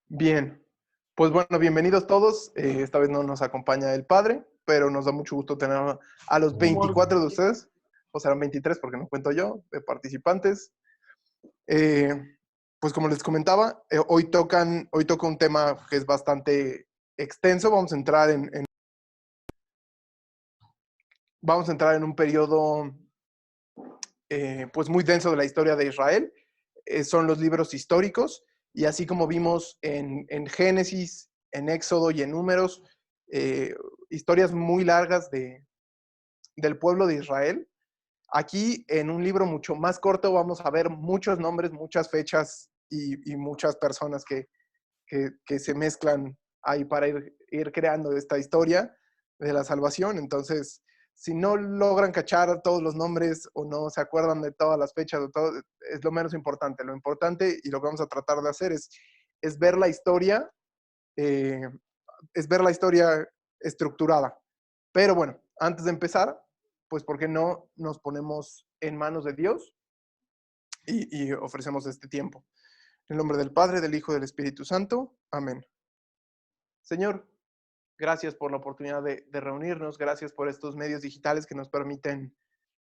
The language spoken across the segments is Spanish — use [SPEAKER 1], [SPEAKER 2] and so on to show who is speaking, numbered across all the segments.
[SPEAKER 1] Bien, pues bueno, bienvenidos todos. Esta vez no nos acompaña el padre, pero nos da mucho gusto tener a los 24 de ustedes, o serán 23 porque no cuento yo, de participantes. Eh, pues como les comentaba, hoy toca un tema que es bastante extenso. Vamos a entrar en un periodo pues muy denso de la historia de Israel. Son los libros históricos, y así como vimos en Génesis, en Éxodo y en Números, eh, historias muy largas del pueblo de Israel. Aquí, en un libro mucho más corto, vamos a ver muchos nombres, muchas fechas y muchas personas que se mezclan ahí para ir creando esta historia de la salvación. Entonces, si no logran cachar todos los nombres o no se acuerdan de todas las fechas, o todo, es lo menos importante. Lo importante y lo que vamos a tratar de hacer es ver la historia, eh, es ver la historia estructurada. Pero bueno, antes de empezar, pues ¿por qué no nos ponemos en manos de Dios y ofrecemos este tiempo? En el nombre del Padre, del Hijo y del Espíritu Santo. Amén. Señor, gracias por la oportunidad de reunirnos, gracias por estos medios digitales que nos permiten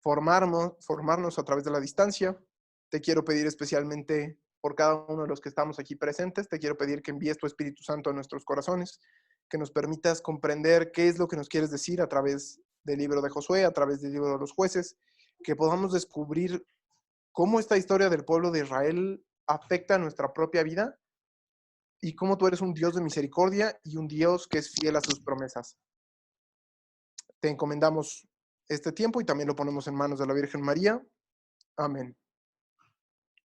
[SPEAKER 1] formarnos a través de la distancia. Te quiero pedir especialmente por cada uno de los que estamos aquí presentes, te quiero pedir que envíes tu Espíritu Santo a nuestros corazones, que nos permitas comprender qué es lo que nos quieres decir a través del libro de Josué, a través del libro de los jueces, que podamos descubrir cómo esta historia del pueblo de Israel afecta a nuestra propia vida y cómo tú eres un Dios de misericordia y un Dios que es fiel a sus promesas. Te encomendamos este tiempo y también lo ponemos en manos de la Virgen María. Amén.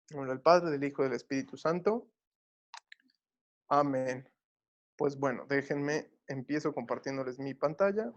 [SPEAKER 1] En nombre del Padre, del Hijo y del Espíritu Santo. Amén. Pues bueno, déjenme, empiezo compartiéndoles mi pantalla.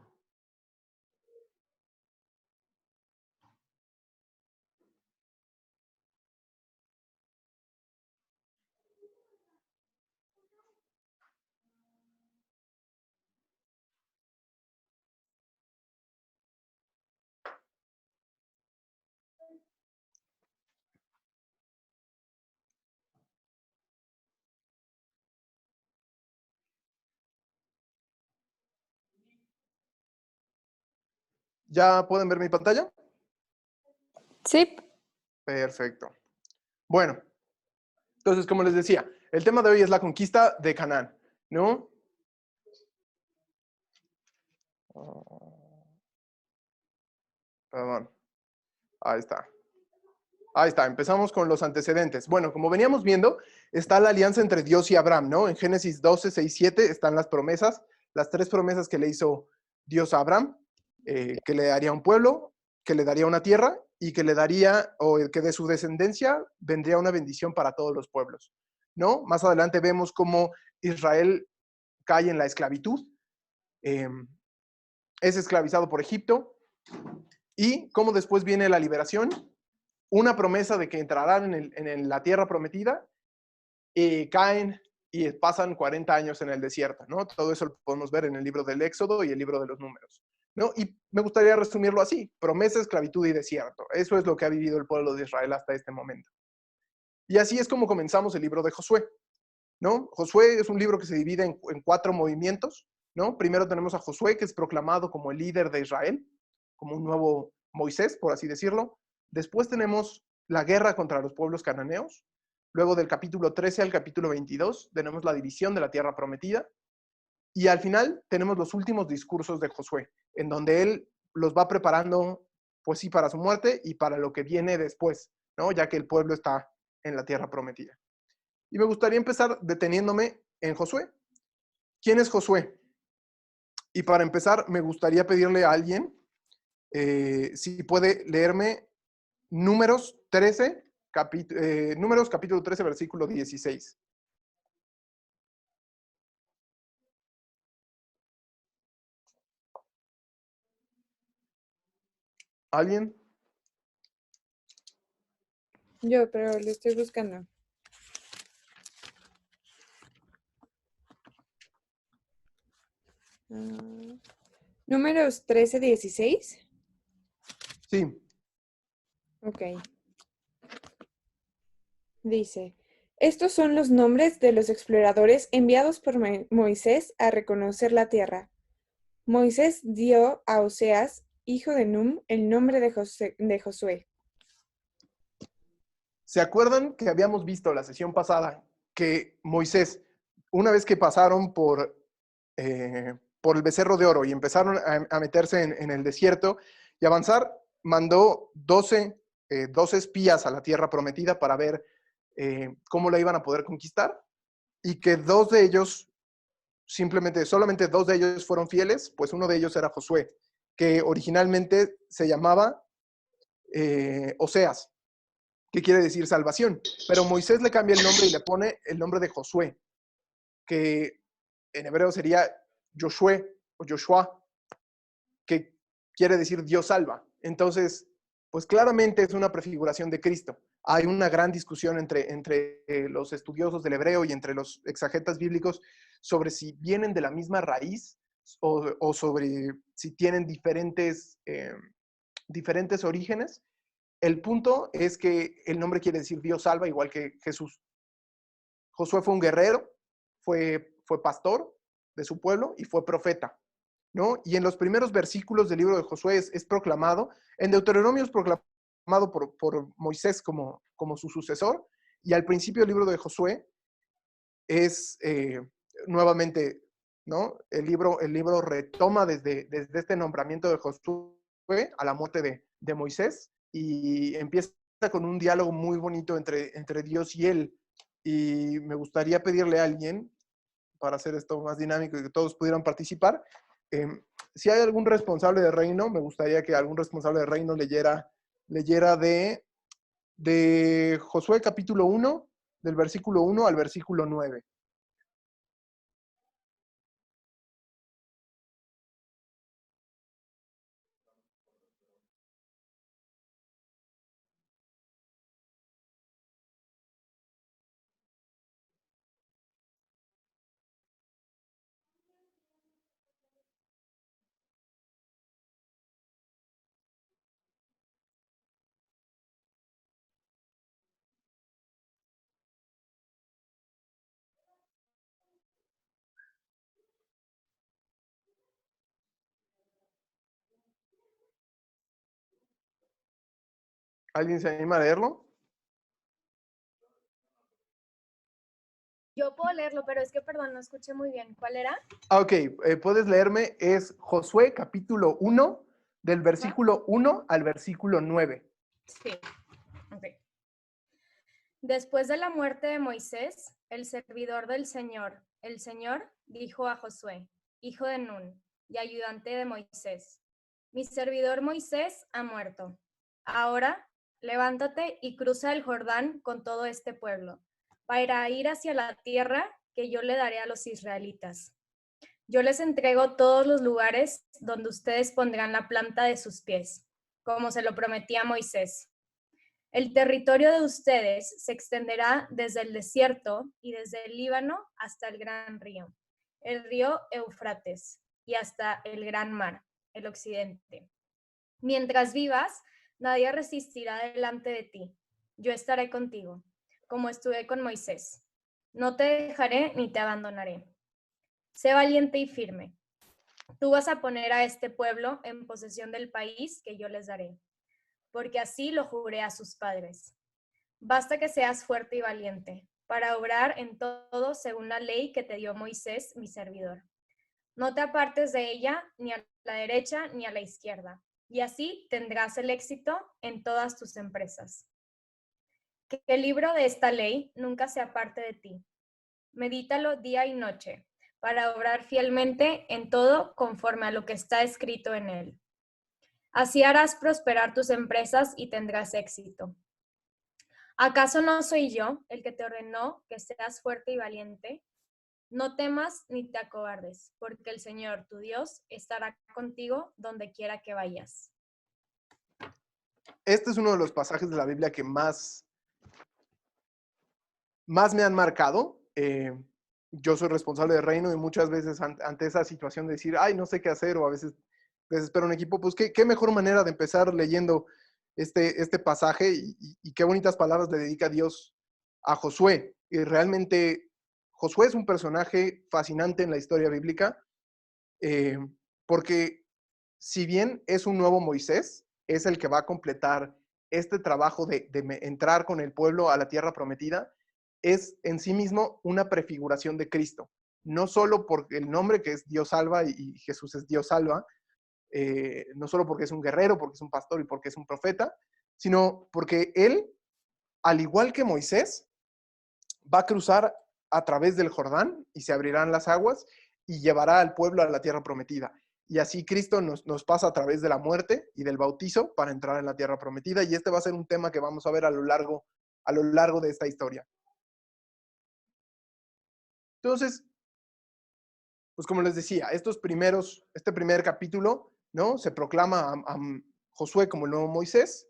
[SPEAKER 1] ¿Ya pueden ver mi pantalla?
[SPEAKER 2] Sí.
[SPEAKER 1] Perfecto. Bueno, entonces, como les decía, el tema de hoy es la conquista de Canaán, ¿no? Perdón. Ahí está. Ahí está, empezamos con los antecedentes. Bueno, como veníamos viendo, está la alianza entre Dios y Abraham, ¿no? En Génesis 12, 6, 7 están las promesas, las tres promesas que le hizo Dios a Abraham, que le daría un pueblo, que le daría una tierra y que le daría, o que de su descendencia vendría una bendición para todos los pueblos, ¿no? Más adelante vemos cómo Israel cae en la esclavitud, eh, es esclavizado por Egipto y cómo después viene la liberación, una promesa de que entrarán en la tierra prometida, caen y pasan 40 años en el desierto, ¿no? Todo eso lo podemos ver en el libro del Éxodo y el libro de los Números, ¿no? Y me gustaría resumirlo así: promesa, esclavitud y desierto. Eso es lo que ha vivido el pueblo de Israel hasta este momento. Y así es como comenzamos el libro de Josué, ¿no? Josué es un libro que se divide en cuatro movimientos, ¿no? Primero tenemos a Josué, que es proclamado como el líder de Israel, como un nuevo Moisés, por así decirlo. Después tenemos la guerra contra los pueblos cananeos. Luego, del capítulo 13 al capítulo 22, tenemos la división de la tierra prometida. Y al final tenemos los últimos discursos de Josué, en donde él los va preparando, pues sí, para su muerte y para lo que viene después, ¿no? Ya que el pueblo está en la tierra prometida. Y me gustaría empezar deteniéndome en Josué. ¿Quién es Josué? Y para empezar, me gustaría pedirle a alguien si puede leerme Números 13, Números capítulo 13, versículo 16. ¿Alguien?
[SPEAKER 2] Yo, pero lo estoy buscando. Números 13, 16.
[SPEAKER 1] Sí.
[SPEAKER 2] Ok. Dice, Estos son los nombres de los exploradores enviados por Moisés a reconocer la tierra. Moisés dio a Oseas, hijo de Num, el nombre de Josué.
[SPEAKER 1] ¿Se acuerdan que habíamos visto la sesión pasada que Moisés, una vez que pasaron por el becerro de oro y empezaron a meterse en el desierto y avanzar, mandó 12 espías a la tierra prometida para ver cómo la iban a poder conquistar, y que dos de ellos, solamente dos de ellos fueron fieles? Pues uno de ellos era Josué, que originalmente se llamaba Oseas, que quiere decir salvación, pero Moisés le cambia el nombre y le pone el nombre de Josué, que en hebreo sería Josué o Joshua, que quiere decir Dios salva. Entonces, pues claramente es una prefiguración de Cristo. Hay una gran discusión entre los estudiosos del hebreo y entre los exegetas bíblicos sobre si vienen de la misma raíz o sobre si tienen diferentes orígenes. El punto es que el nombre quiere decir Dios salva, igual que Jesús. Josué fue un guerrero, fue pastor de su pueblo y fue profeta, ¿no? Y en los primeros versículos del libro de Josué es proclamado, en Deuteronomio es proclamado por Moisés como su sucesor, y al principio del libro de Josué es nuevamente, ¿no? El libro retoma desde este nombramiento de Josué a la muerte de Moisés, y empieza con un diálogo muy bonito entre Dios y él. Y me gustaría pedirle a alguien, para hacer esto más dinámico y que todos pudieran participar, eh, si hay algún responsable de reino, me gustaría que algún responsable de reino leyera de Josué capítulo 1, del versículo 1 al versículo 9. ¿Alguien se anima a leerlo?
[SPEAKER 3] Yo puedo leerlo, pero es que, perdón, no escuché muy bien. ¿Cuál era?
[SPEAKER 1] Ok, puedes leerme, es Josué capítulo 1, del versículo 1 al versículo 9.
[SPEAKER 3] Sí. Ok. Después de la muerte de Moisés, el servidor del Señor, el Señor dijo a Josué, hijo de Nun y ayudante de Moisés, mi servidor Moisés ha muerto. Ahora, levántate y cruza el Jordán con todo este pueblo, para ir hacia la tierra que yo le daré a los israelitas. Yo les entrego todos los lugares donde ustedes pondrán la planta de sus pies, como se lo prometía Moisés. El territorio de ustedes se extenderá desde el desierto y desde el Líbano hasta el gran río, el río Eufrates, y hasta el gran mar, el occidente. Mientras vivas, nadie resistirá delante de ti. Yo estaré contigo, como estuve con Moisés. No te dejaré ni te abandonaré. Sé valiente y firme. Tú vas a poner a este pueblo en posesión del país que yo les daré, porque así lo juré a sus padres. Basta que seas fuerte y valiente, para obrar en todo según la ley que te dio Moisés, mi servidor. No te apartes de ella ni a la derecha ni a la izquierda, y así tendrás el éxito en todas tus empresas. Que el libro de esta ley nunca se aparte de ti. Medítalo día y noche, para obrar fielmente en todo conforme a lo que está escrito en él. Así harás prosperar tus empresas y tendrás éxito. ¿Acaso no soy yo el que te ordenó que seas fuerte y valiente? No temas ni te acobardes, porque el Señor, tu Dios, estará contigo donde quiera que vayas.
[SPEAKER 1] Este es uno de los pasajes de la Biblia que más me han marcado. Yo soy responsable de reino y muchas veces ante esa situación de decir, ay, no sé qué hacer, o a veces desespero un equipo, pues qué mejor manera de empezar leyendo este pasaje, y qué bonitas palabras le dedica Dios a Josué. Y realmente Josué es un personaje fascinante en la historia bíblica, porque si bien es un nuevo Moisés, es el que va a completar este trabajo de entrar con el pueblo a la tierra prometida, es en sí mismo una prefiguración de Cristo. No solo por el nombre, que es Dios salva y Jesús es Dios salva, no solo porque es un guerrero, porque es un pastor y porque es un profeta, sino porque él, al igual que Moisés, va a cruzar a través del Jordán y se abrirán las aguas y llevará al pueblo a la tierra prometida. Y así Cristo nos pasa a través de la muerte y del bautizo para entrar en la tierra prometida. Y este va a ser un tema que vamos a ver a lo largo de esta historia. Entonces, pues como les decía, este primer capítulo, ¿no? Se proclama a Josué como el nuevo Moisés.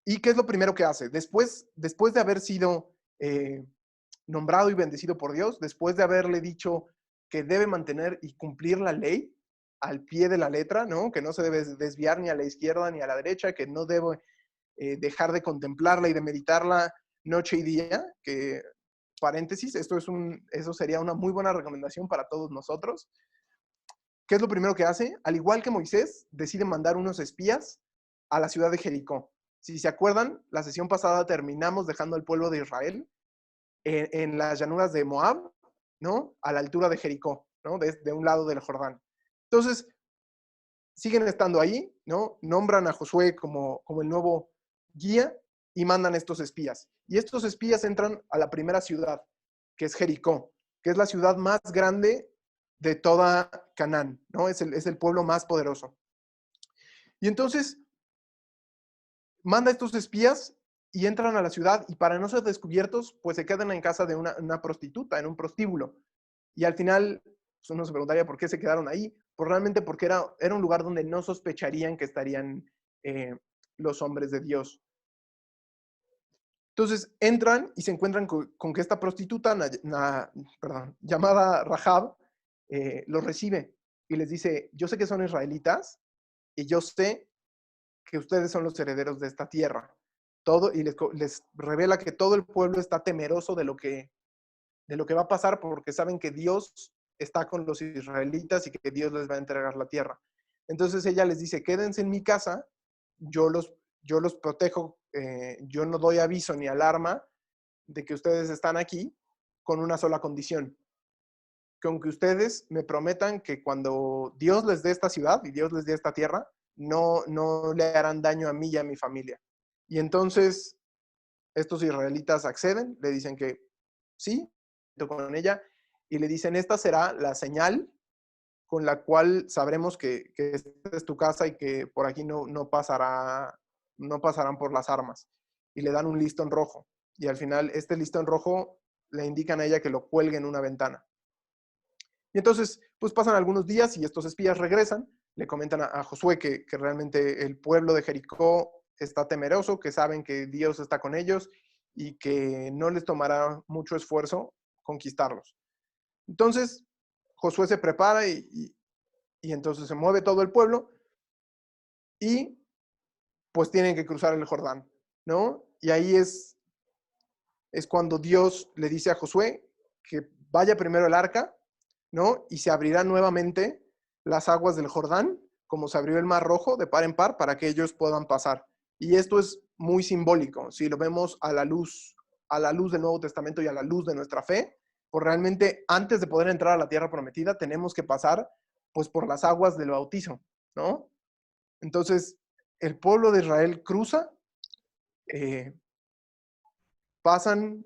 [SPEAKER 1] ¿Y qué es lo primero que hace? Después de haber sido nombrado y bendecido por Dios, después de haberle dicho que debe mantener y cumplir la ley al pie de la letra, ¿no? Que no se debe desviar ni a la izquierda ni a la derecha, que no debe dejar de contemplarla y de meditarla noche y día, que, paréntesis, eso sería una muy buena recomendación para todos nosotros. ¿Qué es lo primero que hace? Al igual que Moisés, decide mandar unos espías a la ciudad de Jericó. Si se acuerdan, la sesión pasada terminamos dejando al pueblo de Israel en las llanuras de Moab, ¿no? A la altura de Jericó, ¿no? De un lado del Jordán. Entonces, siguen estando ahí, ¿no? Nombran a Josué como el nuevo guía y mandan estos espías. Y estos espías entran a la primera ciudad, que es Jericó, que es la ciudad más grande de toda Canaán, ¿no? Es el pueblo más poderoso. Y entonces manda a estos espías y entran a la ciudad y para no ser descubiertos, pues se quedan en casa de una prostituta, en un prostíbulo. Y al final, pues uno se preguntaría por qué se quedaron ahí, pues realmente porque era un lugar donde no sospecharían que estarían los hombres de Dios. Entonces entran y se encuentran con que esta prostituta llamada Rahab los recibe y les dice, yo sé que son israelitas y yo sé que ustedes son los herederos de esta tierra. Y les revela que todo el pueblo está temeroso de lo que va a pasar porque saben que Dios está con los israelitas y que Dios les va a entregar la tierra. Entonces ella les dice, quédense en mi casa, yo los protejo, yo no doy aviso ni alarma de que ustedes están aquí con una sola condición, que aunque ustedes me prometan que cuando Dios les dé esta ciudad y Dios les dé esta tierra, no le harán daño a mí y a mi familia. Y entonces estos israelitas acceden, le dicen que sí, con ella, y le dicen, esta será la señal con la cual sabremos que esta es tu casa y que por aquí no pasarán por las armas. Y le dan un listón rojo. Y al final este listón rojo le indican a ella que lo cuelgue en una ventana. Y entonces, pues pasan algunos días y estos espías regresan, le comentan a Josué que realmente el pueblo de Jericó está temeroso, que saben que Dios está con ellos y que no les tomará mucho esfuerzo conquistarlos. Entonces, Josué se prepara y entonces se mueve todo el pueblo y pues tienen que cruzar el Jordán, ¿no? Y ahí es cuando Dios le dice a Josué que vaya primero el arca, ¿no? Y se abrirán nuevamente las aguas del Jordán, como se abrió el Mar Rojo de par en par, para que ellos puedan pasar. Y esto es muy simbólico, si lo vemos a la luz del Nuevo Testamento y a la luz de nuestra fe, pues realmente antes de poder entrar a la tierra prometida tenemos que pasar pues por las aguas del bautizo, ¿no? Entonces, el pueblo de Israel cruza, pasan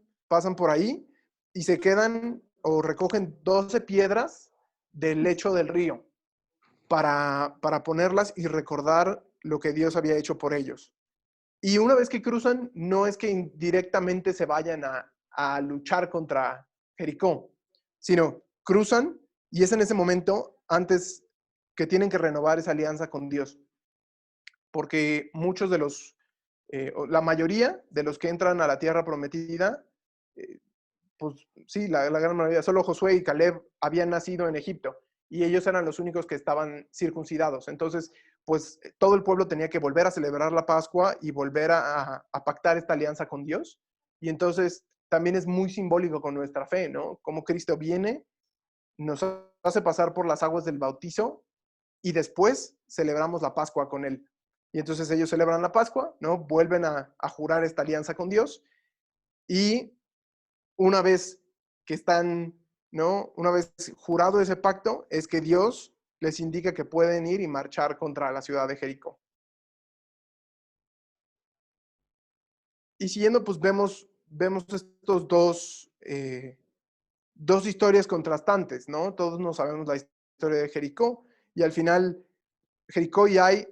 [SPEAKER 1] por ahí y se quedan o recogen 12 piedras del lecho del río para ponerlas y recordar lo que Dios había hecho por ellos. Y una vez que cruzan, no es que directamente se vayan a luchar contra Jericó, sino cruzan y es en ese momento antes que tienen que renovar esa alianza con Dios. Porque muchos de la mayoría de los que entran a la tierra prometida, pues sí, la gran mayoría, solo Josué y Caleb habían nacido en Egipto y ellos eran los únicos que estaban circuncidados. Entonces, pues todo el pueblo tenía que volver a celebrar la Pascua y volver a pactar esta alianza con Dios. Y entonces también es muy simbólico con nuestra fe, ¿no? Como Cristo viene, nos hace pasar por las aguas del bautizo y después celebramos la Pascua con Él. Y entonces ellos celebran la Pascua, ¿no? Vuelven a jurar esta alianza con Dios y una vez que están, ¿no? Una vez jurado ese pacto, es que Dios les indica que pueden ir y marchar contra la ciudad de Jericó. Y siguiendo, pues vemos estos dos historias contrastantes, ¿no? Todos no sabemos la historia de Jericó y al final Jericó y Ai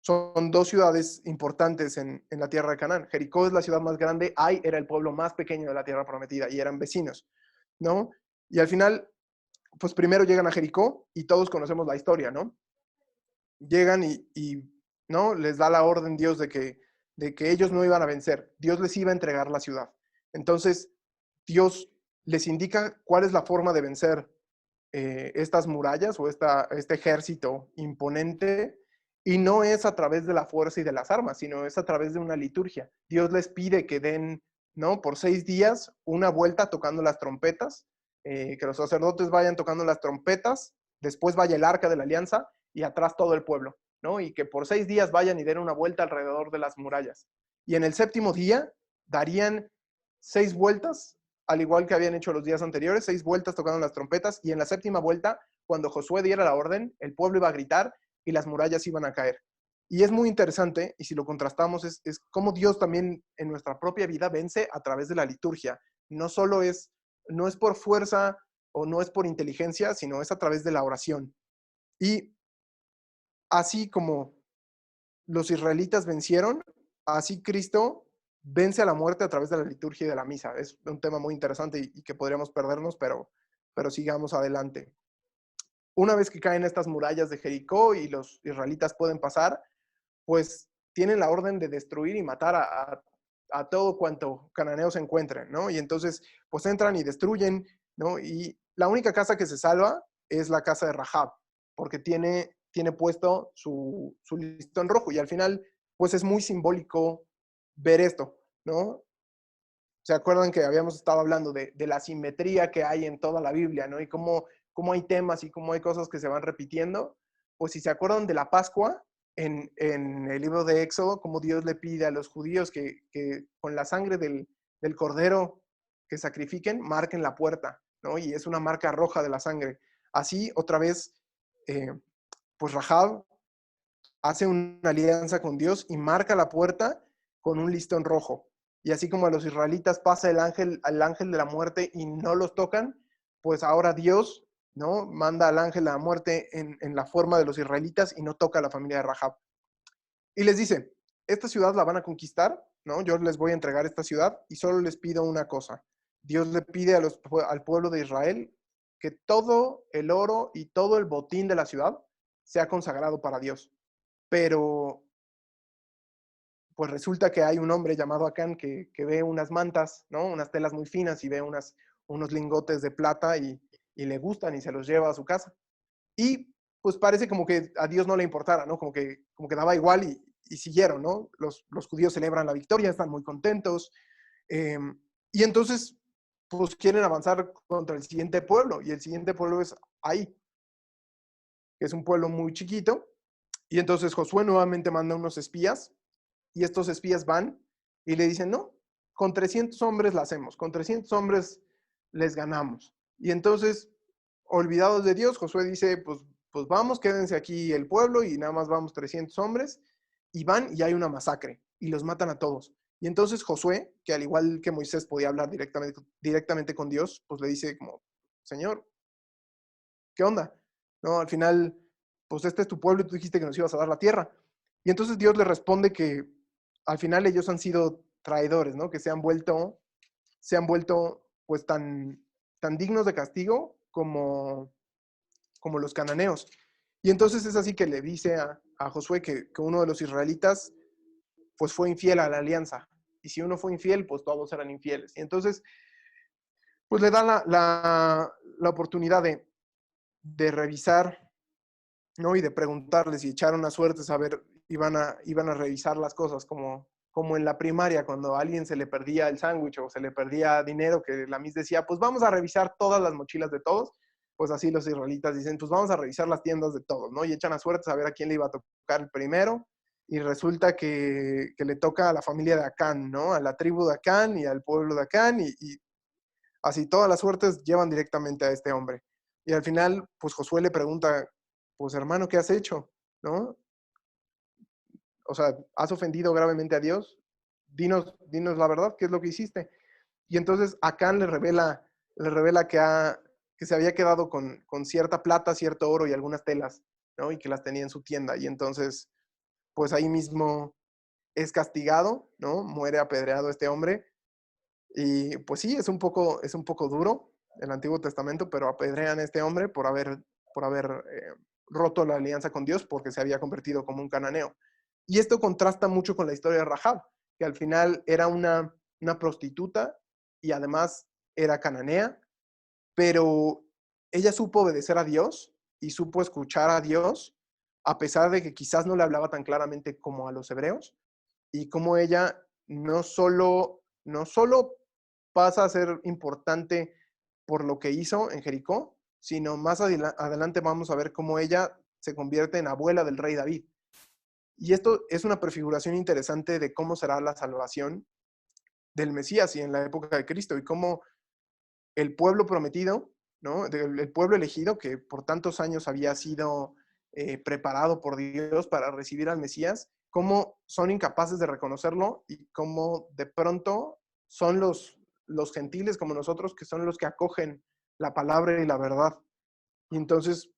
[SPEAKER 1] son dos ciudades importantes en la tierra de Canaán. Jericó es la ciudad más grande, Ai era el pueblo más pequeño de la tierra prometida y eran vecinos, ¿no? Y al final, pues primero llegan a Jericó y todos conocemos la historia, ¿no? Llegan y ¿no? Les da la orden Dios de que ellos no iban a vencer. Dios les iba a entregar la ciudad. Entonces, Dios les indica cuál es la forma de vencer estas murallas o este ejército imponente, y no es a través de la fuerza y de las armas, sino es a través de una liturgia. Dios les pide que den, ¿no? Por 6 días una vuelta tocando las trompetas, que los sacerdotes vayan tocando las trompetas, después vaya el arca de la alianza y atrás todo el pueblo, ¿no? Y que por 6 días vayan y den una vuelta alrededor de las murallas. Y en el séptimo día darían 6 vueltas, al igual que habían hecho los días anteriores, 6 vueltas tocando las trompetas, y en la séptima vuelta, cuando Josué diera la orden, el pueblo iba a gritar y las murallas iban a caer. Y es muy interesante, y si lo contrastamos, es cómo Dios también en nuestra propia vida vence a través de la liturgia. No es por fuerza o no es por inteligencia, sino es a través de la oración. Y así como los israelitas vencieron, así Cristo vence a la muerte a través de la liturgia y de la misa. Es un tema muy interesante y que podríamos perdernos, pero sigamos adelante. Una vez que caen estas murallas de Jericó y los israelitas pueden pasar, pues tienen la orden de destruir y matar a todo cuanto cananeos se encuentren, ¿no? Y entonces, pues entran y destruyen, ¿no? Y la única casa que se salva es la casa de Rahab, porque tiene puesto su listón rojo. Y al final, pues es muy simbólico ver esto, ¿no? ¿Se acuerdan que habíamos estado hablando de la simetría que hay en toda la Biblia, ¿no? Y cómo hay temas y cómo hay cosas que se van repitiendo. Pues si se acuerdan de la Pascua, en el libro de Éxodo, como Dios le pide a los judíos que con la sangre del cordero que sacrifiquen, marquen la puerta, ¿no? Y es una marca roja de la sangre. Así, otra vez, pues Rahab hace una alianza con Dios y marca la puerta con un listón rojo. Y así como a los israelitas pasa el ángel de la muerte y no los tocan, pues ahora Dios, ¿no? Manda al ángel de la muerte en la forma de los israelitas y no toca a la familia de Rahab. Y les dice, esta ciudad la van a conquistar, ¿no? Yo les voy a entregar esta ciudad y solo les pido una cosa. Dios le pide al pueblo de Israel que todo el oro y todo el botín de la ciudad sea consagrado para Dios. Pero pues resulta que hay un hombre llamado Acán que ve unas mantas, ¿no? Unas telas muy finas y ve unos lingotes de plata y le gustan y se los lleva a su casa. Y pues parece como que a Dios no le importara, ¿no? Como que daba igual y siguieron, ¿no? Los judíos celebran la victoria, están muy contentos. Y entonces, pues quieren avanzar contra el siguiente pueblo. Y el siguiente pueblo es Ai, que es un pueblo muy chiquito. Y entonces Josué nuevamente manda unos espías. Y estos espías van y le dicen, no, con 300 hombres la hacemos, con 300 hombres les ganamos. Y entonces, olvidados de Dios, Josué dice, pues vamos, quédense aquí el pueblo y nada más vamos 300 hombres. Y van y hay una masacre y los matan a todos. Y entonces Josué, que al igual que Moisés podía hablar directamente con Dios, pues le dice como, Señor, ¿qué onda? No, al final, pues este es tu pueblo y tú dijiste que nos ibas a dar la tierra. Y entonces Dios le responde que al final ellos han sido traidores, ¿no? Que se han vuelto pues tan dignos de castigo como los cananeos. Y entonces es así que le dice a Josué que uno de los israelitas pues fue infiel a la alianza. Y si uno fue infiel, pues todos eran infieles. Y entonces, pues le da la oportunidad de revisar, ¿no? Y de preguntarles y echar una suerte, saber, iban a revisar las cosas como como en la primaria, cuando a alguien se le perdía el sándwich o se le perdía dinero, que la Miss decía, pues vamos a revisar todas las mochilas de todos. Pues así los israelitas dicen, pues vamos a revisar las tiendas de todos, ¿no? Y echan a suerte a ver a quién le iba a tocar el primero. Y resulta que le toca a la familia de Acán, ¿no? A la tribu de Acán y al pueblo de Acán. Y así todas las suertes llevan directamente a este hombre. Y al final, pues Josué le pregunta, pues hermano, ¿qué has hecho? ¿No? O sea, ¿has ofendido gravemente a Dios? Dinos la verdad, ¿qué es lo que hiciste? Y entonces Acán le revela que se había quedado con cierta plata, cierto oro y algunas telas, ¿no? Y que las tenía en su tienda. Y entonces, pues ahí mismo es castigado, ¿no? Muere apedreado este hombre. Y pues sí, es un poco duro el Antiguo Testamento, pero apedrean a este hombre por haber roto la alianza con Dios porque se había convertido como un cananeo. Y esto contrasta mucho con la historia de Rahab, que al final era una prostituta y además era cananea, pero ella supo obedecer a Dios y supo escuchar a Dios, a pesar de que quizás no le hablaba tan claramente como a los hebreos, y como ella no solo pasa a ser importante por lo que hizo en Jericó, sino más adelante vamos a ver cómo ella se convierte en abuela del rey David. Y esto es una prefiguración interesante de cómo será la salvación del Mesías y en la época de Cristo, y cómo el pueblo prometido, ¿no? El pueblo elegido, que por tantos años había sido preparado por Dios para recibir al Mesías, cómo son incapaces de reconocerlo y cómo de pronto son los gentiles como nosotros que son los que acogen la palabra y la verdad. Y entonces,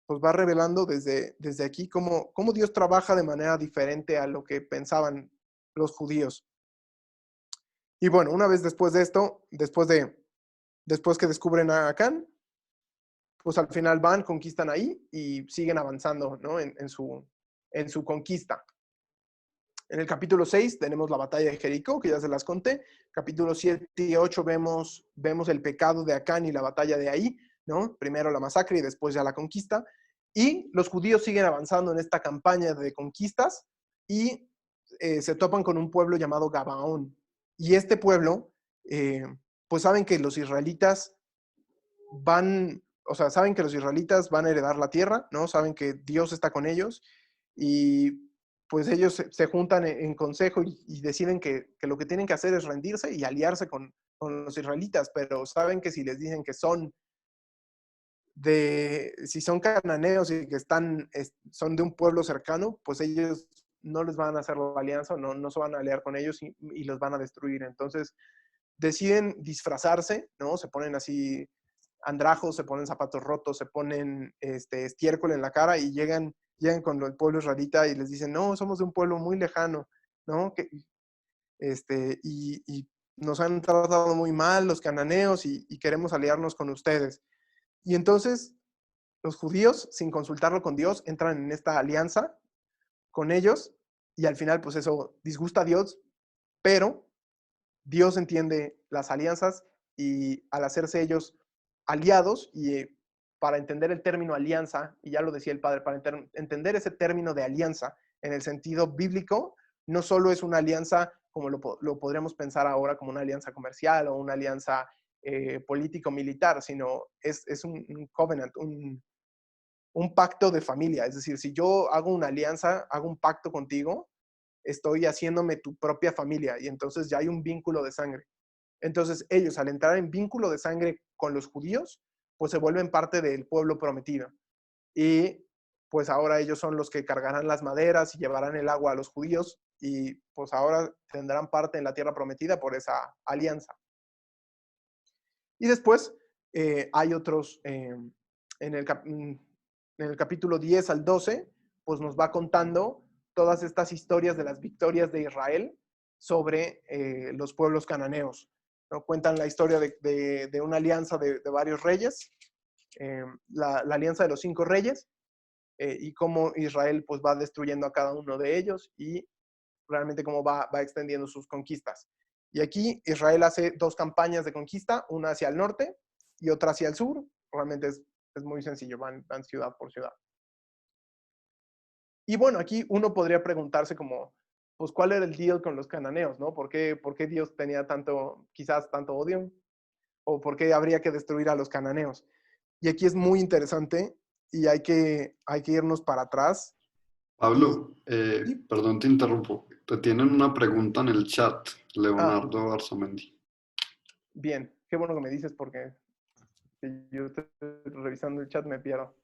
[SPEAKER 1] pues va revelando desde aquí cómo Dios trabaja de manera diferente a lo que pensaban los judíos. Y bueno, una vez después de esto, después que descubren a Acán, pues al final van, conquistan ahí y siguen avanzando, ¿no? en su conquista. En el capítulo 6 tenemos la batalla de Jericó, que ya se las conté. Capítulo 7 y 8 vemos el pecado de Acán y la batalla de ahí, ¿no? Primero la masacre y después ya la conquista. Y los judíos siguen avanzando en esta campaña de conquistas y se topan con un pueblo llamado Gabaón. Y este pueblo, pues saben que los israelitas saben que los israelitas van a heredar la tierra, ¿no? Saben que Dios está con ellos y pues ellos se juntan en consejo y deciden que lo que tienen que hacer es rendirse y aliarse con los israelitas, pero saben que si les dicen que si son cananeos y que son de un pueblo cercano, pues ellos no les van a hacer la alianza, no se van a aliar con ellos y los van a destruir. Entonces deciden disfrazarse, ¿no? Se ponen así andrajos, se ponen zapatos rotos, se ponen estiércol en la cara y llegan con el pueblo israelita y les dicen, no, somos de un pueblo muy lejano, ¿no? Y nos han tratado muy mal los cananeos y queremos aliarnos con ustedes. Y entonces los judíos, sin consultarlo con Dios, entran en esta alianza con ellos y al final pues eso disgusta a Dios, pero Dios entiende las alianzas y al hacerse ellos aliados y para entender el término alianza, y ya lo decía el padre, para entender ese término de alianza en el sentido bíblico, no solo es una alianza como lo podríamos pensar ahora como una alianza comercial o una alianza político-militar, sino es un covenant, un pacto de familia. Es decir, si yo hago una alianza, hago un pacto contigo, estoy haciéndome tu propia familia y entonces ya hay un vínculo de sangre. Entonces ellos al entrar en vínculo de sangre con los judíos, pues se vuelven parte del pueblo prometido. Y pues ahora ellos son los que cargarán las maderas y llevarán el agua a los judíos y pues ahora tendrán parte en la tierra prometida por esa alianza. Y después hay otros, en el capítulo 10 al 12, pues nos va contando todas estas historias de las victorias de Israel sobre los pueblos cananeos, ¿no? Cuentan la historia de una alianza de varios reyes, la alianza de los 5 reyes, y cómo Israel pues va destruyendo a cada uno de ellos y realmente cómo va extendiendo sus conquistas. Y aquí Israel hace 2 campañas de conquista, una hacia el norte y otra hacia el sur. Realmente es muy sencillo, van ciudad por ciudad. Y bueno, aquí uno podría preguntarse como, pues, ¿cuál era el deal con los cananeos, no? Por qué Dios tenía quizás tanto odio? ¿O por qué habría que destruir a los cananeos? Y aquí es muy interesante y hay que irnos para atrás.
[SPEAKER 4] Pablo,
[SPEAKER 1] Y
[SPEAKER 4] perdón, te interrumpo. Te tienen una pregunta en el chat,
[SPEAKER 1] ah,
[SPEAKER 4] Leonardo Arzamendi.
[SPEAKER 1] bien, qué bueno que me dices porque si yo estoy revisando el chat me pierdo.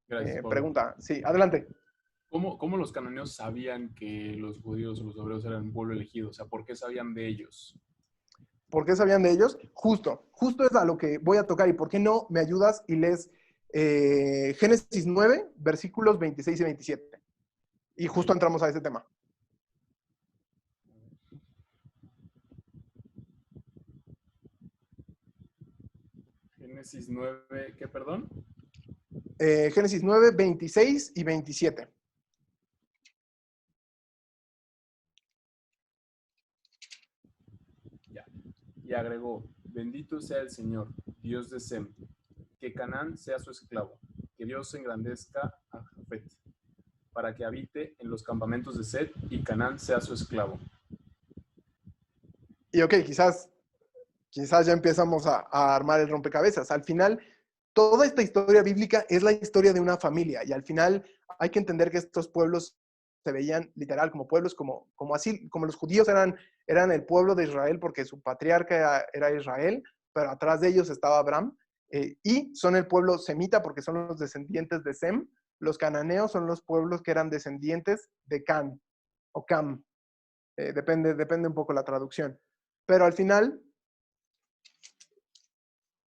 [SPEAKER 5] Gracias, Pablo.
[SPEAKER 1] Pregunta, sí, adelante.
[SPEAKER 5] ¿Cómo los cananeos sabían que los judíos o los hebreos eran un pueblo elegido? O sea, ¿por qué sabían de ellos?
[SPEAKER 1] ¿Por qué sabían de ellos? Justo es a lo que voy a tocar. ¿Y por qué no me ayudas y lees Génesis 9, versículos 26 y 27? Y justo entramos a ese tema.
[SPEAKER 5] Génesis 9, ¿qué, perdón?
[SPEAKER 1] Génesis 9, 26 y 27.
[SPEAKER 5] Ya. Y agregó, bendito sea el Señor, Dios de Sem, que Canaán sea su esclavo, que Dios engrandezca a Jafet, para que habite en los campamentos de Set y Canaán sea su esclavo.
[SPEAKER 1] Y ok, quizás ya empezamos a armar el rompecabezas. Al final, toda esta historia bíblica es la historia de una familia y al final hay que entender que estos pueblos se veían literal como pueblos, como así, como los judíos eran el pueblo de Israel porque su patriarca era Israel, pero atrás de ellos estaba Abraham, y son el pueblo semita porque son los descendientes de Sem. Los cananeos son los pueblos que eran descendientes de Can o Cam, depende un poco la traducción. Pero al final,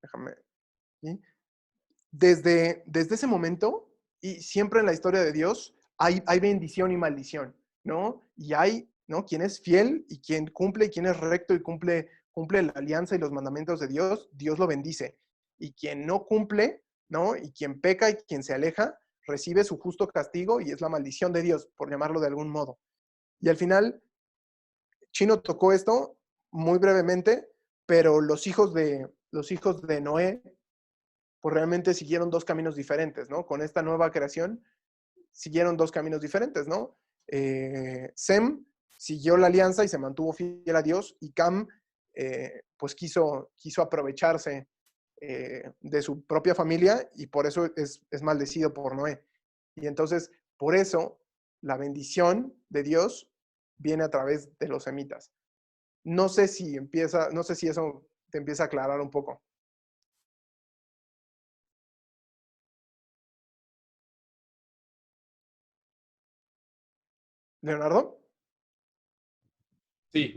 [SPEAKER 1] déjame, ¿sí? Desde ese momento, y siempre en la historia de Dios, hay bendición y maldición, ¿no? Y hay, ¿no? Quien es fiel y quien cumple, y quien es recto y cumple la alianza y los mandamientos de Dios, Dios lo bendice. Y quien no cumple, ¿no? Y quien peca y quien se aleja, recibe su justo castigo y es la maldición de Dios, por llamarlo de algún modo. Y al final, Chino tocó esto muy brevemente, pero los hijos de Noé pues realmente siguieron dos caminos diferentes, ¿no? Con esta nueva creación siguieron dos caminos diferentes, ¿no? Sem siguió la alianza y se mantuvo fiel a Dios, y Cam pues quiso aprovecharse de su propia familia y por eso es maldecido por Noé. Y entonces, por eso, la bendición de Dios viene a través de los semitas. No sé si eso te empieza a aclarar un poco. ¿Leonardo?
[SPEAKER 5] Sí,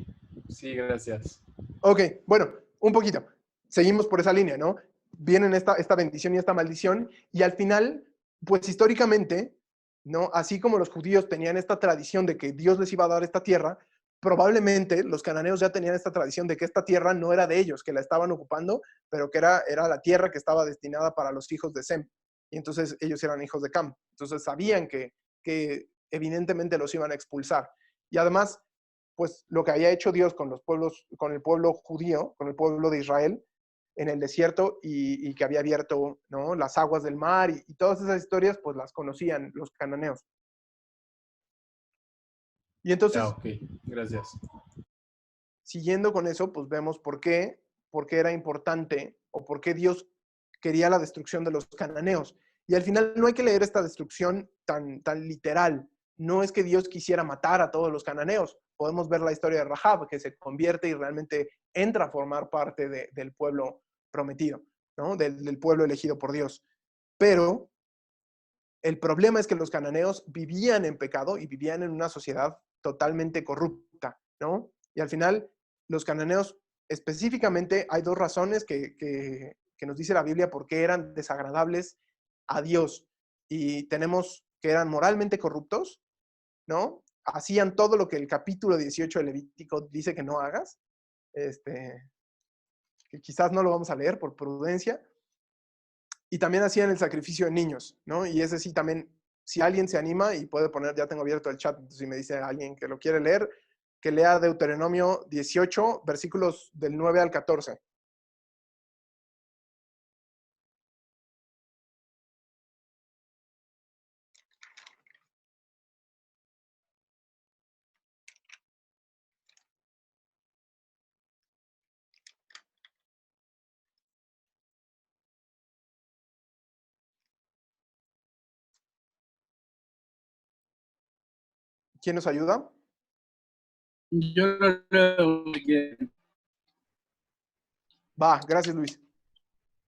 [SPEAKER 5] gracias.
[SPEAKER 1] Ok, bueno, un poquito. Seguimos por esa línea, ¿no? Vienen esta bendición y esta maldición, y al final, pues históricamente, ¿no? Así como los judíos tenían esta tradición de que Dios les iba a dar esta tierra, probablemente los cananeos ya tenían esta tradición de que esta tierra no era de ellos, que la estaban ocupando, pero que era la tierra que estaba destinada para los hijos de Sem. Y entonces ellos eran hijos de Cam. Entonces sabían que evidentemente los iban a expulsar. Y además, pues lo que había hecho Dios con los pueblos, con el pueblo judío, con el pueblo de Israel en el desierto, y que había abierto, ¿no? Las aguas del mar y todas esas historias, pues las conocían los cananeos. Y entonces,
[SPEAKER 5] Ya, ok, gracias.
[SPEAKER 1] siguiendo con eso, pues vemos por qué era importante o por qué Dios quería la destrucción de los cananeos. Y al final no hay que leer esta destrucción tan literal. No es que Dios quisiera matar a todos los cananeos. Podemos ver la historia de Rahab, que se convierte y realmente entra a formar parte del pueblo prometido, ¿no? Del pueblo elegido por Dios. Pero el problema es que los cananeos vivían en pecado y vivían en una sociedad totalmente corrupta, ¿no? Y al final, los cananeos, específicamente, hay dos razones que nos dice la Biblia por qué eran desagradables a Dios. Y tenemos que eran moralmente corruptos, ¿no? Hacían todo lo que el capítulo 18 de Levítico dice que no hagas, que quizás no lo vamos a leer por prudencia, y también hacían el sacrificio de niños, ¿no? Y ese sí también, si alguien se anima y puede poner, ya tengo abierto el chat, si me dice alguien que lo quiere leer, que lea Deuteronomio 18, versículos del 9 al 14. ¿Quién nos ayuda?
[SPEAKER 6] Yo lo leo si quieren.
[SPEAKER 1] Va, gracias, Luis.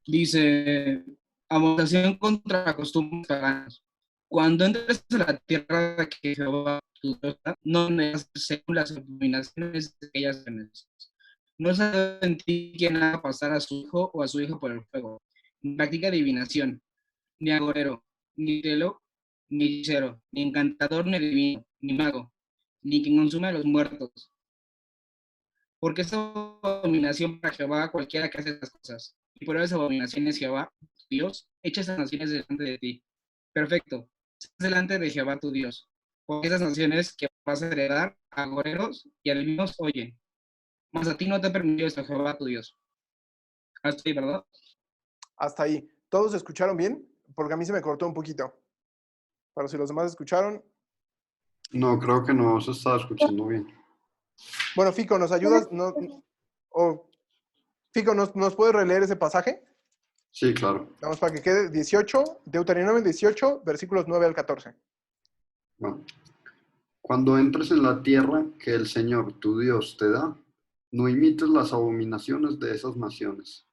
[SPEAKER 6] Dice, amonestación contra costumbres paganas. Cuando entres a la tierra que Jehová tu Dios da, no negas según las abominaciones de aquellas naciones. No sabe en ti quien haga pasar a su hijo o a su hija por el fuego, ni practica adivinación, ni agorero, ni telo, ni hechicero, ni encantador, ni adivino, ni mago, ni quien consume a los muertos. Porque es abominación para Jehová cualquiera que hace estas cosas. Y por esas abominaciones Jehová, tu Dios, echa esas naciones delante de ti. Perfecto, estás delante de Jehová tu Dios. Porque esas naciones que vas a heredar, agoreros y adivinos, oyen. Mas a ti no te permitió esto Jehová tu Dios. Hasta ahí, ¿verdad?
[SPEAKER 1] Hasta ahí. ¿Todos escucharon bien? Porque a mí se me cortó un poquito. Pero si los demás escucharon.
[SPEAKER 4] No, creo que no se está escuchando bien.
[SPEAKER 1] Bueno, Fico, ¿nos ayudas? Fico, ¿nos puedes releer ese pasaje?
[SPEAKER 4] Sí, claro.
[SPEAKER 1] Vamos para que quede 18, Deuteronomio 18, versículos 9 al 14.
[SPEAKER 4] Bueno. Cuando entres en la tierra que el Señor tu Dios te da, no imites las abominaciones de esas naciones.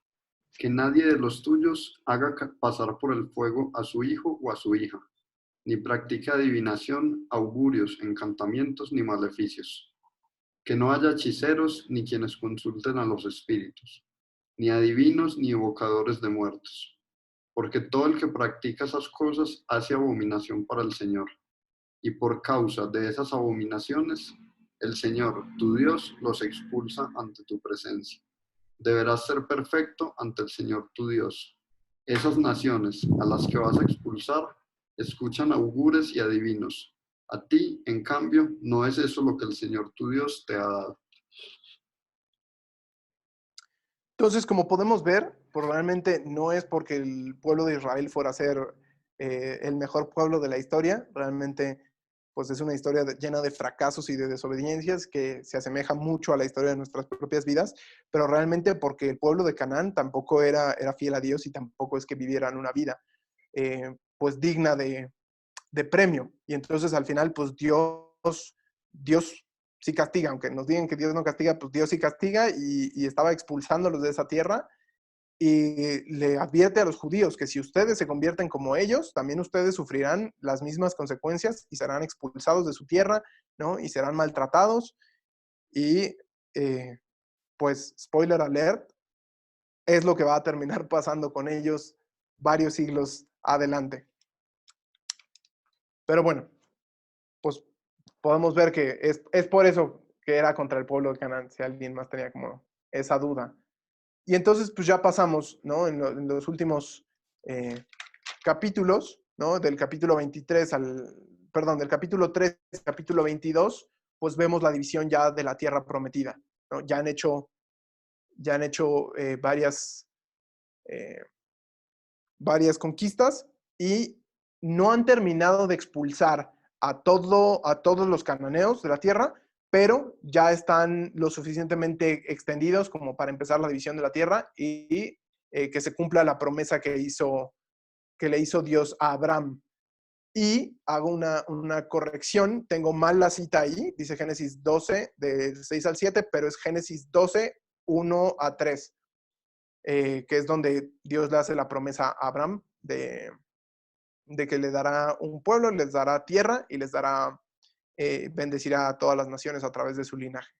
[SPEAKER 4] Que nadie de los tuyos haga pasar por el fuego a su hijo o a su hija, ni practique adivinación, augurios, encantamientos ni maleficios. Que no haya hechiceros ni quienes consulten a los espíritus, ni adivinos ni evocadores de muertos. Porque todo el que practica esas cosas hace abominación para el Señor. Y por causa de esas abominaciones, el Señor, tu Dios, los expulsa ante tu presencia. Deberás ser perfecto ante el Señor, tu Dios. Esas naciones a las que vas a expulsar escuchan augures y adivinos. A ti, en cambio, no es eso lo que el Señor, tu Dios, te ha dado.
[SPEAKER 1] Entonces, como podemos ver, pues realmente no es porque el pueblo de Israel fuera a ser el mejor pueblo de la historia, realmente pues es una historia llena de fracasos y de desobediencias que se asemeja mucho a la historia de nuestras propias vidas, pero realmente porque el pueblo de Canaán tampoco era fiel a Dios y tampoco es que vivieran una vida pues digna de premio. Y entonces al final pues Dios sí castiga, aunque nos digan que Dios no castiga, pues Dios sí castiga y estaba expulsándolos de esa tierra y le advierte a los judíos que si ustedes se convierten como ellos, también ustedes sufrirán las mismas consecuencias y serán expulsados de su tierra, ¿no? Y serán maltratados y pues spoiler alert, es lo que va a terminar pasando con ellos varios siglos adelante. Pero bueno, pues podemos ver que es por eso que era contra el pueblo de Canaán, si alguien más tenía como esa duda. Y entonces, pues ya pasamos, ¿no? En los últimos capítulos, ¿no? Del capítulo 23 del capítulo 3 al capítulo 22, pues vemos la división ya de la tierra prometida, ¿no? Ya han hecho varias conquistas y no han terminado de expulsar a todos los cananeos de la tierra, pero ya están lo suficientemente extendidos como para empezar la división de la tierra y que se cumpla la promesa que le hizo Dios a Abraham. Y hago una corrección, tengo mal la cita ahí, dice Génesis 12, del 6 al 7, pero es Génesis 12, 1 a 3, que es donde Dios le hace la promesa a Abraham de que le dará un pueblo, les dará tierra y les dará, bendecirá a todas las naciones a través de su linaje.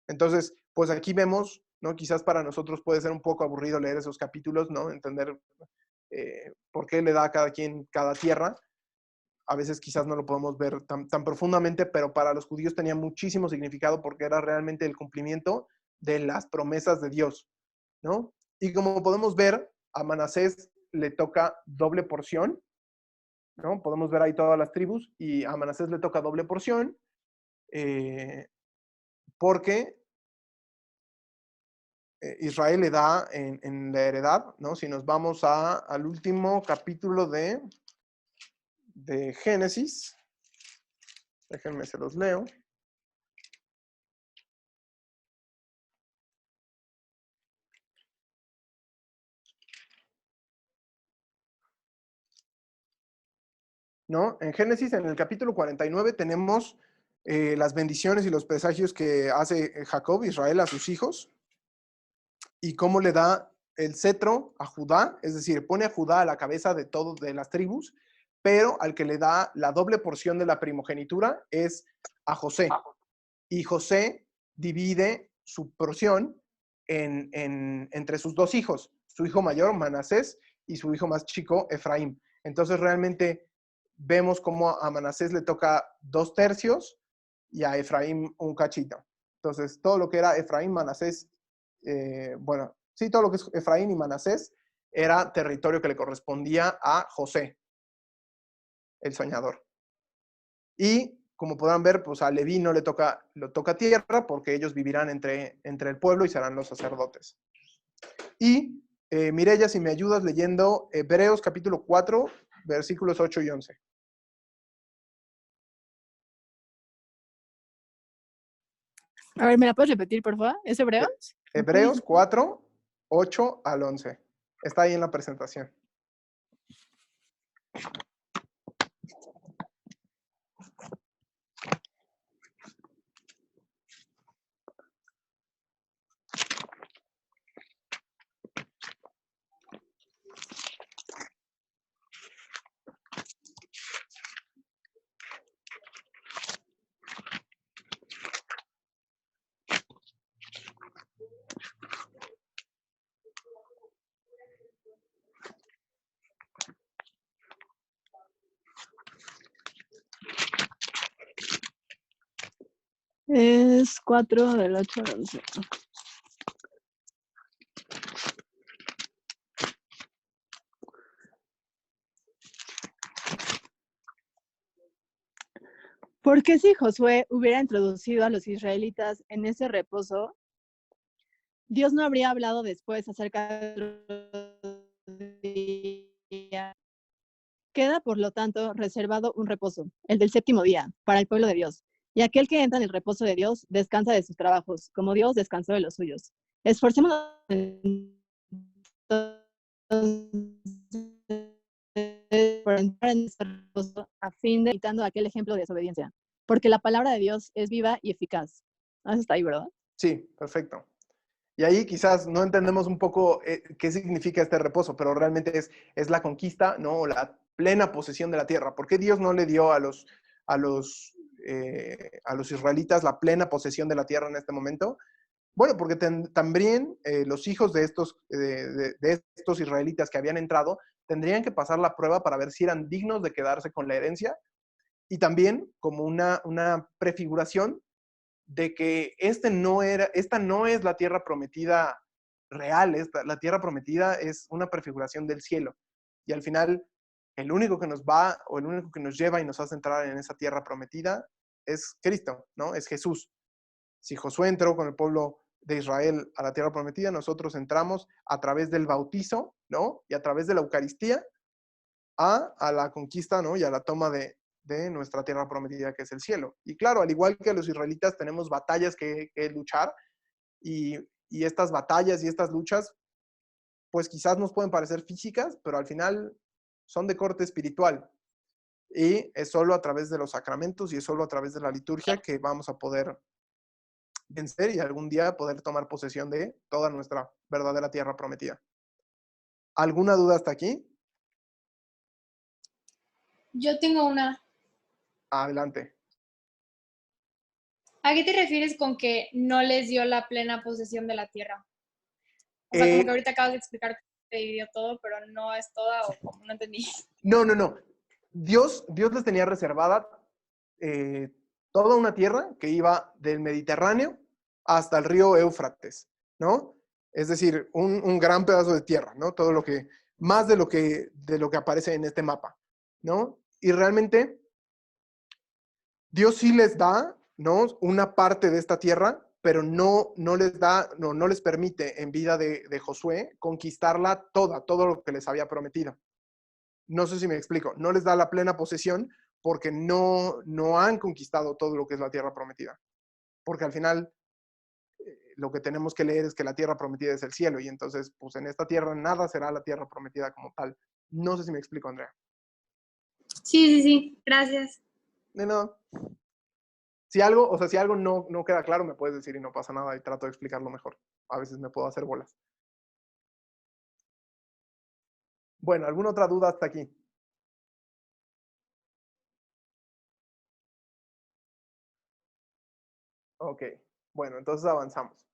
[SPEAKER 1] Entonces, pues aquí vemos, ¿no? Quizás para nosotros puede ser un poco aburrido leer esos capítulos, ¿no? Entender por qué le da a cada quien cada tierra. A veces quizás no lo podemos ver tan profundamente, pero para los judíos tenía muchísimo significado porque era realmente el cumplimiento de las promesas de Dios, ¿no? Y como podemos ver, a Manasés le toca doble porción, ¿no? Podemos ver ahí todas las tribus y a Manasés le toca doble porción porque Israel le da en la heredad, ¿no? Si nos vamos al último capítulo de Génesis, déjenme se los leo. ¿No? En Génesis, en el capítulo 49, tenemos las bendiciones y los presagios que hace Jacob, Israel, a sus hijos, y cómo le da el cetro a Judá, es decir, pone a Judá a la cabeza de todas de las tribus, pero al que le da la doble porción de la primogenitura es a José. Y José divide su porción entre sus dos hijos, su hijo mayor, Manasés, y su hijo más chico, Efraín. Entonces realmente vemos cómo a Manasés le toca 2/3 y a Efraín un cachito. Entonces todo lo que era Efraín, Manasés, todo lo que es Efraín y Manasés era territorio que le correspondía a José, el soñador. Y como podrán ver, pues a Leví no le toca tierra porque ellos vivirán entre el pueblo y serán los sacerdotes. Y Mireya, si me ayudas leyendo Hebreos capítulo 4, versículos 8 y 11.
[SPEAKER 7] A ver, ¿me la puedes repetir, por favor? ¿Es Hebreos?
[SPEAKER 1] Hebreos 4, 8 al 11. Está ahí en la presentación.
[SPEAKER 7] Es 4 del 8 al 11. Porque si Josué hubiera introducido a los israelitas en ese reposo, Dios no habría hablado después acerca del día. Queda, por lo tanto, reservado un reposo, el del séptimo día, para el pueblo de Dios. Y aquel que entra en el reposo de Dios descansa de sus trabajos, como Dios descansó de los suyos. Esforcémonos por entrar en ese reposo a fin de evitando aquel ejemplo de desobediencia. Porque la palabra de Dios es viva y eficaz. Eso está ahí, ¿verdad?
[SPEAKER 1] Sí, perfecto. Y ahí quizás no entendemos un poco qué significa este reposo, pero realmente es la conquista, ¿no? La plena posesión de la tierra. ¿Por qué Dios no le dio a los israelitas la plena posesión de la tierra en este momento? Bueno, porque también los hijos de estos israelitas que habían entrado tendrían que pasar la prueba para ver si eran dignos de quedarse con la herencia, y también como una prefiguración de que esta no es la tierra prometida real. La tierra prometida es una prefiguración del cielo. Y al final, el único que nos lleva y nos hace entrar en esa tierra prometida es Cristo, ¿no? Es Jesús. Si Josué entró con el pueblo de Israel a la tierra prometida, nosotros entramos a través del bautizo, ¿no? Y a través de la Eucaristía a la conquista, ¿no? Y a la toma de nuestra tierra prometida, que es el cielo. Y claro, al igual que los israelitas, tenemos batallas que luchar, y estas batallas y estas luchas, pues quizás nos pueden parecer físicas, pero al final son de corte espiritual. Y es solo a través de los sacramentos y es solo a través de la liturgia que vamos a poder vencer y algún día poder tomar posesión de toda nuestra verdadera tierra prometida. ¿Alguna duda hasta aquí?
[SPEAKER 8] Yo tengo una.
[SPEAKER 1] Adelante.
[SPEAKER 8] ¿A qué te refieres con que no les dio la plena posesión de la tierra? O sea, como que ahorita acabas de explicar que se dividió todo, pero no es toda, o como no entendí.
[SPEAKER 1] No. Dios les tenía reservada toda una tierra que iba del Mediterráneo hasta el río Éufrates, ¿no? Es decir, un gran pedazo de tierra, ¿no? Todo lo que, más de lo que aparece en este mapa, ¿no? Y realmente Dios sí les da, ¿no? Una parte de esta tierra, pero no les permite en vida de Josué conquistarla todo lo que les había prometido. No sé si me explico. No les da la plena posesión porque no han conquistado todo lo que es la tierra prometida. Porque al final lo que tenemos que leer es que la tierra prometida es el cielo, y entonces pues en esta tierra nada será la tierra prometida como tal. No sé si me explico, Andrea.
[SPEAKER 8] Sí, gracias.
[SPEAKER 1] De nada. Si algo no queda claro, me puedes decir y no pasa nada y trato de explicarlo mejor. A veces me puedo hacer bolas. Bueno, ¿alguna otra duda hasta aquí? Ok, bueno, entonces avanzamos.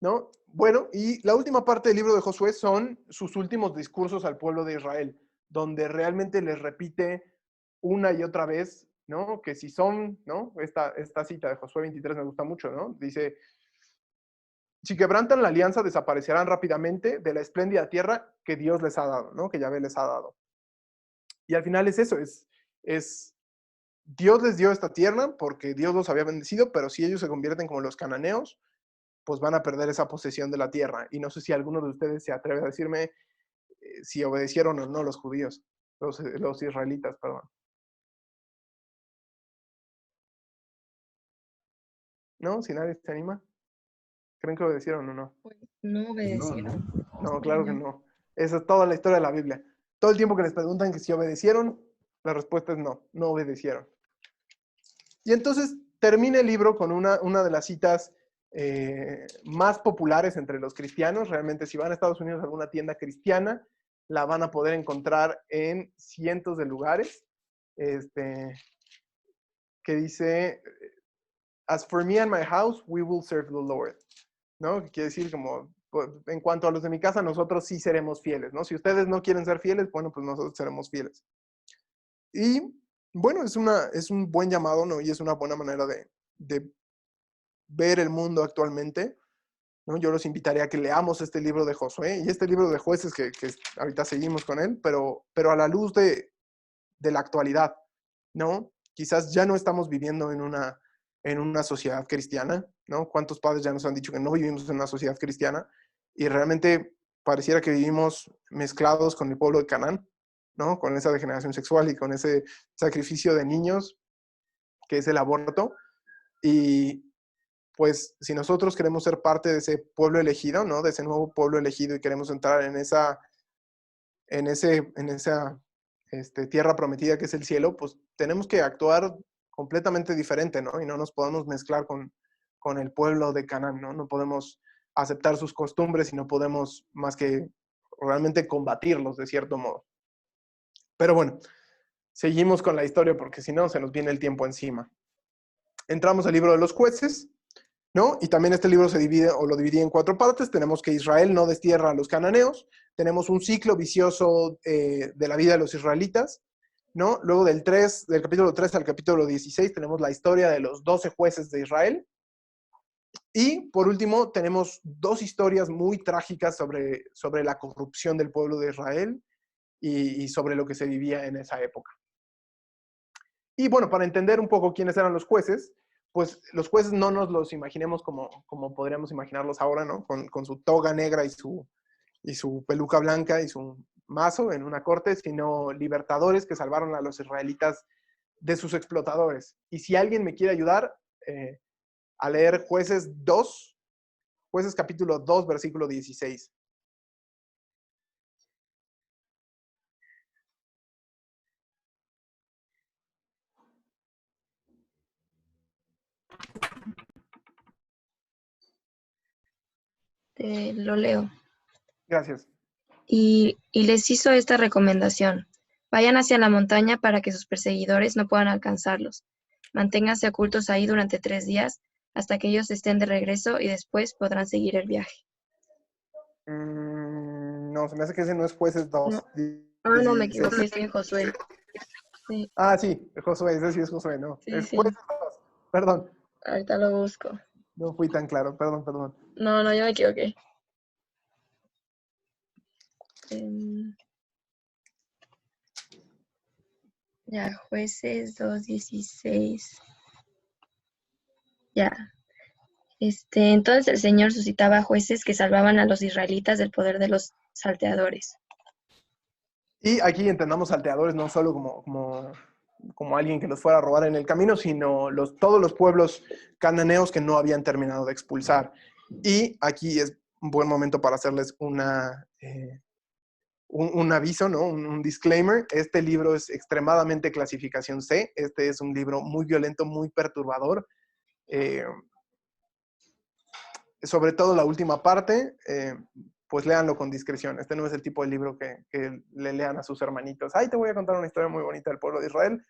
[SPEAKER 1] ¿No? Bueno, y la última parte del libro de Josué son sus últimos discursos al pueblo de Israel, donde realmente les repite una y otra vez, ¿no? Que si son, ¿no? Esta cita de Josué 23 me gusta mucho, ¿no? Dice, si quebrantan la alianza, desaparecerán rápidamente de la espléndida tierra que Dios les ha dado, ¿no? Que Yahvé les ha dado. Y al final es eso, es Dios les dio esta tierra porque Dios los había bendecido, pero si ellos se convierten como los cananeos, pues van a perder esa posesión de la tierra. Y no sé si alguno de ustedes se atreve a decirme si obedecieron o no los judíos, los israelitas, perdón. ¿No? Si nadie se anima. ¿Creen que obedecieron o no?
[SPEAKER 9] Pues no obedecieron.
[SPEAKER 1] No, claro que no. Esa es toda la historia de la Biblia. Todo el tiempo que les preguntan que si obedecieron, la respuesta es no, no obedecieron. Y entonces termina el libro con una de las citas más populares entre los cristianos. Realmente, si van a Estados Unidos a alguna tienda cristiana, la van a poder encontrar en cientos de lugares. Que dice, as for me and my house, we will serve the Lord. ¿No? Que quiere decir como, pues, en cuanto a los de mi casa, nosotros sí seremos fieles, ¿no? Si ustedes no quieren ser fieles, bueno, pues nosotros seremos fieles. Y bueno, es un buen llamado, ¿no? Y es una buena manera de ver el mundo actualmente, ¿no? Yo los invitaría a que leamos este libro de Josué y este libro de Jueces que ahorita seguimos con él, pero a la luz de la actualidad, ¿no? Quizás ya no estamos viviendo en una sociedad cristiana, ¿no? ¿Cuántos padres ya nos han dicho que no vivimos en una sociedad cristiana? Y realmente pareciera que vivimos mezclados con el pueblo de Canaán, ¿no? Con esa degeneración sexual y con ese sacrificio de niños, que es el aborto. Y pues si nosotros queremos ser parte de ese pueblo elegido, ¿no? De ese nuevo pueblo elegido y queremos entrar en esa tierra prometida que es el cielo, pues tenemos que actuar completamente diferente, ¿no? Y no nos podemos mezclar con el pueblo de Canaán, ¿no? No podemos aceptar sus costumbres y no podemos más que realmente combatirlos de cierto modo. Pero bueno, seguimos con la historia porque si no se nos viene el tiempo encima. Entramos al libro de los jueces, ¿no? Y también este libro se divide o lo dividí en 4 partes. Tenemos que Israel no destierra a los cananeos. Tenemos un ciclo vicioso de la vida de los israelitas, ¿no? Luego del capítulo 3 al capítulo 16 tenemos la historia de los 12 jueces de Israel. Y por último tenemos 2 historias muy trágicas sobre la corrupción del pueblo de Israel y sobre lo que se vivía en esa época. Y bueno, para entender un poco quiénes eran los jueces, pues los jueces no nos los imaginemos como podríamos imaginarlos ahora, ¿no? Con su toga negra y su peluca blanca y su mazo en una corte, sino libertadores que salvaron a los israelitas de sus explotadores. Y si alguien me quiere ayudar a leer Jueces capítulo 2, versículo 16.
[SPEAKER 9] Lo leo.
[SPEAKER 1] Gracias.
[SPEAKER 9] Y les hizo esta recomendación: vayan hacia la montaña para que sus perseguidores no puedan alcanzarlos. Manténganse ocultos ahí durante 3 días hasta que ellos estén de regreso y después podrán seguir el viaje.
[SPEAKER 1] No, se me hace que ese no es Jueces 2.
[SPEAKER 9] No. No, me equivoqué, estoy en Josué. Sí.
[SPEAKER 1] Sí, Josué, ese sí es Josué, ¿no?
[SPEAKER 9] Sí,
[SPEAKER 1] es
[SPEAKER 9] sí.
[SPEAKER 1] Jueces 2. Perdón.
[SPEAKER 9] Ahorita lo busco.
[SPEAKER 1] No fui tan claro, perdón.
[SPEAKER 9] No, yo me equivoqué. Ya, Jueces 2:16. Ya. Entonces el Señor suscitaba jueces que salvaban a los israelitas del poder de los salteadores.
[SPEAKER 1] Y aquí entendamos salteadores no solo como alguien que los fuera a robar en el camino, sino todos los pueblos cananeos que no habían terminado de expulsar. Y aquí es un buen momento para hacerles un aviso, ¿no? Un disclaimer. Este libro es extremadamente clasificación C. Este es un libro muy violento, muy perturbador. Sobre todo la última parte, pues léanlo con discreción. Este no es el tipo de libro que le lean a sus hermanitos. Ay, te voy a contar una historia muy bonita del pueblo de Israel.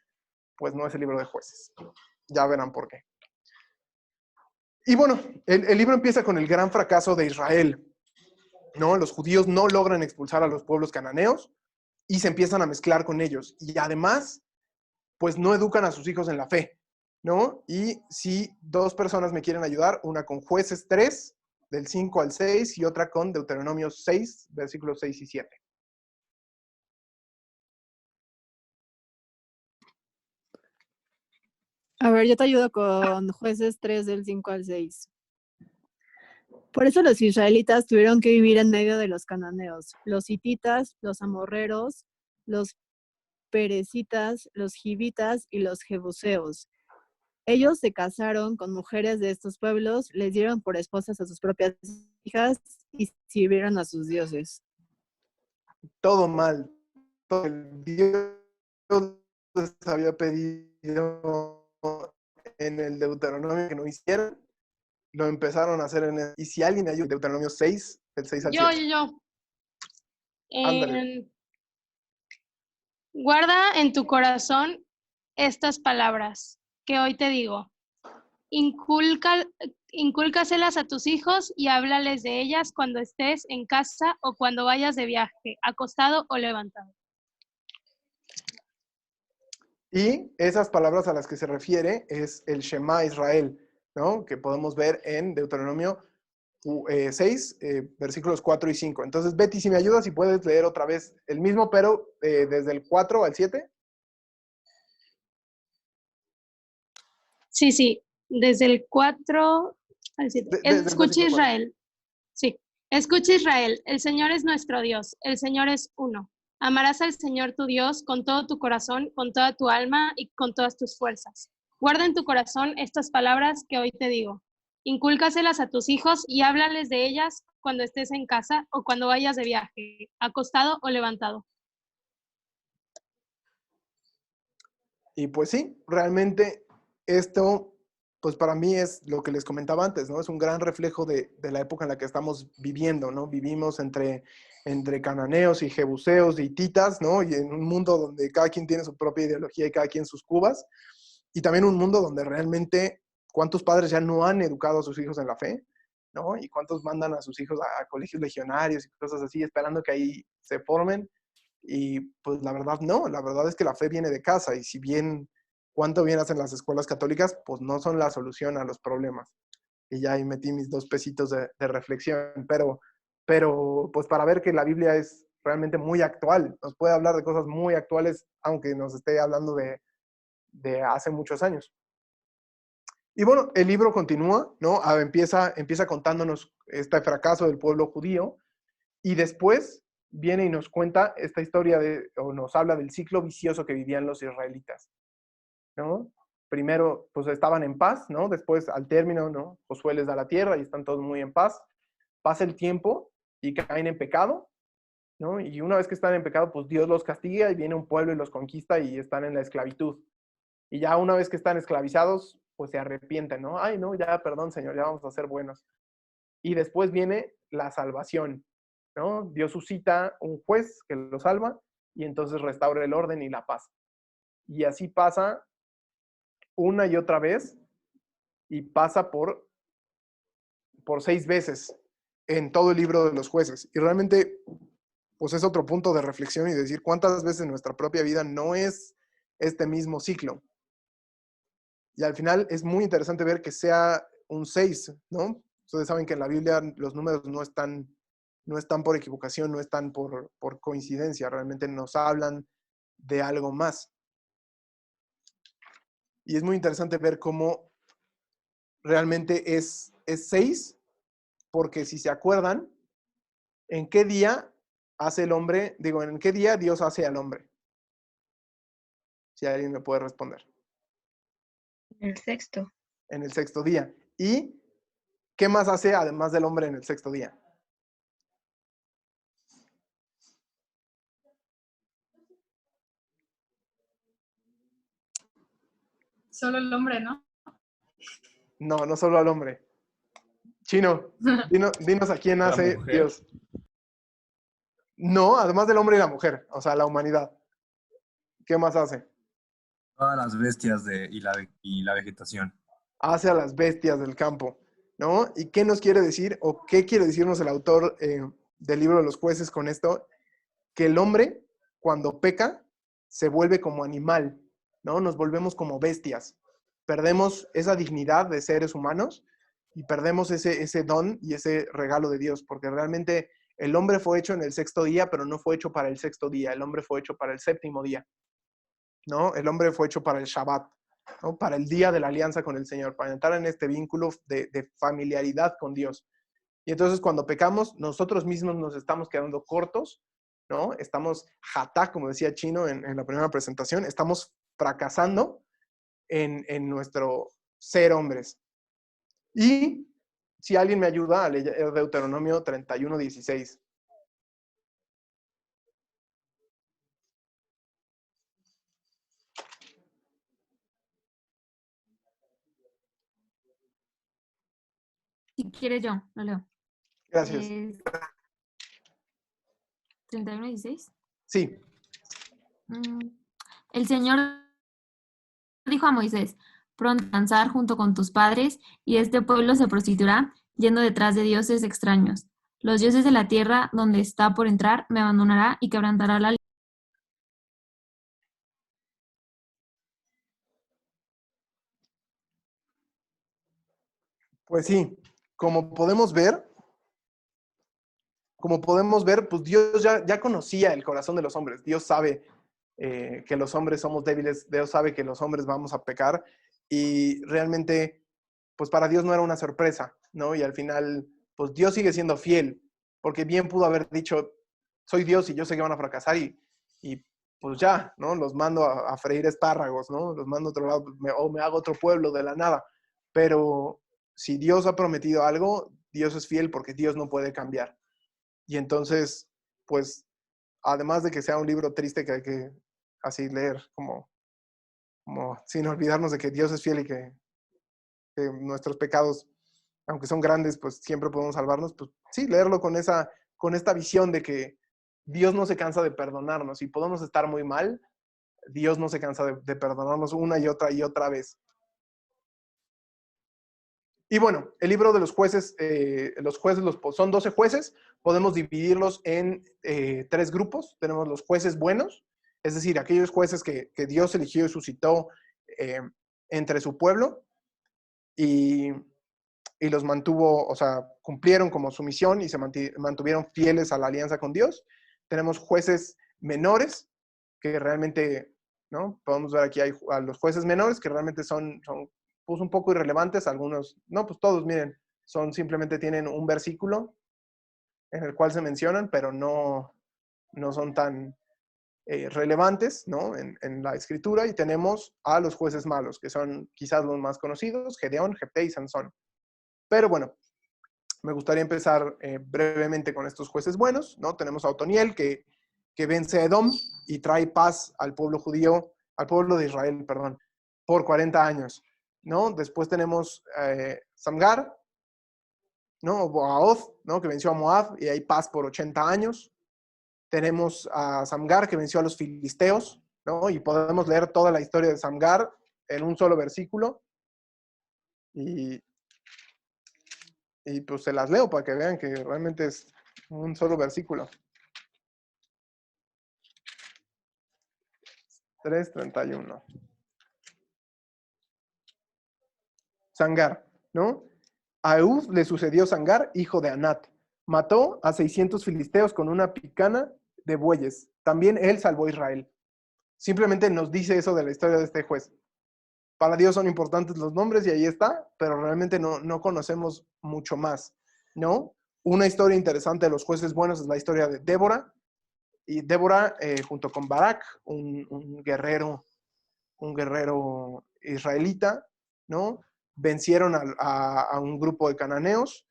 [SPEAKER 1] Pues no es el libro de Jueces. Ya verán por qué. Y bueno, el libro empieza con el gran fracaso de Israel, ¿no? Los judíos no logran expulsar a los pueblos cananeos y se empiezan a mezclar con ellos. Y además, pues no educan a sus hijos en la fe, ¿no? Y si dos personas me quieren ayudar, una con Jueces 3, del 5 al 6, y otra con Deuteronomio 6, versículos 6 y 7.
[SPEAKER 7] A ver, yo te ayudo con Jueces 3 del 5 al 6. Por eso los israelitas tuvieron que vivir en medio de los cananeos, los hititas, los amorreros, los perecitas, los givitas y los jebuseos. Ellos se casaron con mujeres de estos pueblos, les dieron por esposas a sus propias hijas y sirvieron a sus dioses.
[SPEAKER 1] Todo mal. Todo el Dios les había pedido en el Deuteronomio que no hicieran, lo empezaron a hacer en el... Y si alguien ayuda, Deuteronomio 6, del 6 al 7.
[SPEAKER 8] Yo.
[SPEAKER 1] Ándale.
[SPEAKER 8] Guarda en tu corazón estas palabras que hoy te digo. Incúlcaselas a tus hijos y háblales de ellas cuando estés en casa o cuando vayas de viaje, acostado o levantado.
[SPEAKER 1] Y esas palabras a las que se refiere es el Shema Israel, ¿no? Que podemos ver en Deuteronomio 6, versículos 4 y 5. Entonces, Betty, si me ayudas, si puedes leer otra vez el mismo, pero desde el 4 al 7.
[SPEAKER 8] Sí, desde el 4 al 7. Escucha Israel. Sí. Escucha Israel, el Señor es nuestro Dios, el Señor es uno. Amarás al Señor tu Dios con todo tu corazón, con toda tu alma y con todas tus fuerzas. Guarda en tu corazón estas palabras que hoy te digo. Incúlcaselas a tus hijos y háblales de ellas cuando estés en casa o cuando vayas de viaje, acostado o levantado.
[SPEAKER 1] Y pues sí, realmente esto, pues para mí es lo que les comentaba antes, ¿no? Es un gran reflejo de la época en la que estamos viviendo, ¿no? Vivimos entre cananeos y jebuseos y hititas, ¿no? Y en un mundo donde cada quien tiene su propia ideología y cada quien sus cubas. Y también un mundo donde realmente cuántos padres ya no han educado a sus hijos en la fe, ¿no? Y cuántos mandan a sus hijos a colegios legionarios y cosas así, esperando que ahí se formen. Y pues la verdad no, la verdad es que la fe viene de casa y si bien cuánto bien hacen las escuelas católicas, pues no son la solución a los problemas. Y ya ahí metí mis 2 pesitos de reflexión, pero pues para ver que la Biblia es realmente muy actual, nos puede hablar de cosas muy actuales, aunque nos esté hablando de hace muchos años. Y bueno, el libro continúa, ¿no? Empieza contándonos este fracaso del pueblo judío y después viene y nos cuenta esta historia o nos habla del ciclo vicioso que vivían los israelitas, ¿no? Primero, pues estaban en paz, ¿no? Después, al término, ¿no? Josué les da la tierra y están todos muy en paz. Pasa el tiempo y caen en pecado, ¿no? Y una vez que están en pecado, pues Dios los castiga y viene un pueblo y los conquista y están en la esclavitud. Y ya una vez que están esclavizados, pues se arrepienten, ¿no? Ay, no, ya, perdón, Señor, ya vamos a ser buenos. Y después viene la salvación, ¿no? Dios suscita un juez que lo salva y entonces restaura el orden y la paz. Y así pasa una y otra vez y pasa por 6 veces en todo el libro de los jueces. Y realmente, pues es otro punto de reflexión y decir cuántas veces en nuestra propia vida no es este mismo ciclo. Y al final es muy interesante ver que sea un 6, ¿no? Ustedes saben que en la Biblia los números no están por equivocación, no están por coincidencia, realmente nos hablan de algo más. Y es muy interesante ver cómo realmente es 6, porque si se acuerdan, ¿en qué día hace el hombre? Digo, ¿en qué día Dios hace al hombre? Si alguien me puede responder.
[SPEAKER 9] En el sexto.
[SPEAKER 1] En el 6º día. ¿Y qué más hace además del hombre en el 6º día?
[SPEAKER 10] Solo el hombre, ¿no?
[SPEAKER 1] No, no solo al hombre. Chino, dinos a quién
[SPEAKER 5] La
[SPEAKER 1] hace
[SPEAKER 5] mujer.
[SPEAKER 1] Dios. No, además del hombre y la mujer, o sea, la humanidad. ¿Qué más hace?
[SPEAKER 11] Todas las bestias y la vegetación.
[SPEAKER 1] Hace a las bestias del campo, ¿no? ¿Y qué nos quiere decir o qué quiere decirnos el autor del libro de los jueces con esto? Que el hombre, cuando peca, se vuelve como animal, ¿no? Nos volvemos como bestias. Perdemos esa dignidad de seres humanos y perdemos ese don y ese regalo de Dios, porque realmente el hombre fue hecho en el sexto día, pero no fue hecho para el sexto día, el hombre fue hecho para el séptimo día, ¿no? El hombre fue hecho para el Shabbat, ¿no? Para el día de la alianza con el Señor, para entrar en este vínculo de familiaridad con Dios. Y entonces cuando pecamos, nosotros mismos nos estamos quedando cortos, ¿no? Estamos jatá, como decía Chino en la primera presentación, estamos fracasando en nuestro ser hombres. Y si alguien me ayuda a leer Deuteronomio 31:16.
[SPEAKER 12] Si quieres yo, lo leo.
[SPEAKER 1] Gracias.
[SPEAKER 12] 31:16.
[SPEAKER 1] Sí.
[SPEAKER 12] El Señor dijo a Moisés: pronto a danzar junto con tus padres, y este pueblo se prostituirá, yendo detrás de dioses extraños. Los dioses de la tierra donde está por entrar me abandonará y quebrantará la alianza.
[SPEAKER 1] Pues sí, como podemos ver, pues Dios ya conocía el corazón de los hombres. Dios sabe que los hombres somos débiles, Dios sabe que los hombres vamos a pecar y realmente, pues para Dios no era una sorpresa, ¿no? Y al final, pues Dios sigue siendo fiel, porque bien pudo haber dicho, soy Dios y yo sé que van a fracasar y pues ya, ¿no? Los mando a freír espárragos, ¿no? Los mando a otro lado o me hago otro pueblo de la nada. Pero si Dios ha prometido algo, Dios es fiel porque Dios no puede cambiar. Y entonces, pues, además de que sea un libro triste que hay que así leer, como sin olvidarnos de que Dios es fiel y que nuestros pecados, aunque son grandes, pues siempre podemos salvarnos, pues sí, leerlo con esta visión de que Dios no se cansa de perdonarnos y podemos estar muy mal, Dios no se cansa de perdonarnos una y otra vez. Y bueno, el libro de los jueces, son 12 jueces, podemos dividirlos en 3 grupos. Tenemos los jueces buenos, es decir, aquellos jueces que Dios eligió y suscitó entre su pueblo y los mantuvo, o sea, cumplieron como su misión y se mantuvieron fieles a la alianza con Dios. Tenemos jueces menores, que realmente, ¿no? Podemos ver aquí a los jueces menores, que realmente son pues un poco irrelevantes, algunos, no, pues todos, miren, simplemente tienen un versículo en el cual se mencionan, pero no son tan relevantes, ¿no? En la escritura, y tenemos a los jueces malos, que son quizás los más conocidos, Gedeón, Jefté y Sansón. Pero bueno, me gustaría empezar brevemente con estos jueces buenos, ¿no? Tenemos a Otoniel, que vence a Edom y trae paz al pueblo judío, al pueblo de Israel, perdón, por 40 años, ¿no? Después tenemos Samgar, ¿no? O a Oz, ¿no? Que venció a Moab y hay paz por 80 años. Tenemos a Samgar, que venció a los filisteos, ¿no? Y podemos leer toda la historia de Samgar en un solo versículo. Y pues se las leo para que vean que realmente es un solo versículo. 3:31. Sangar, ¿no? A Eud le sucedió Sangar, hijo de Anat. Mató a 600 filisteos con una picana de bueyes. También él salvó a Israel. Simplemente nos dice eso de la historia de este juez. Para Dios son importantes los nombres y ahí está, pero realmente no conocemos mucho más, ¿no? Una historia interesante de los jueces buenos es la historia de Débora. Y Débora, junto con Barak, un guerrero israelita, ¿no? Vencieron a un grupo de cananeos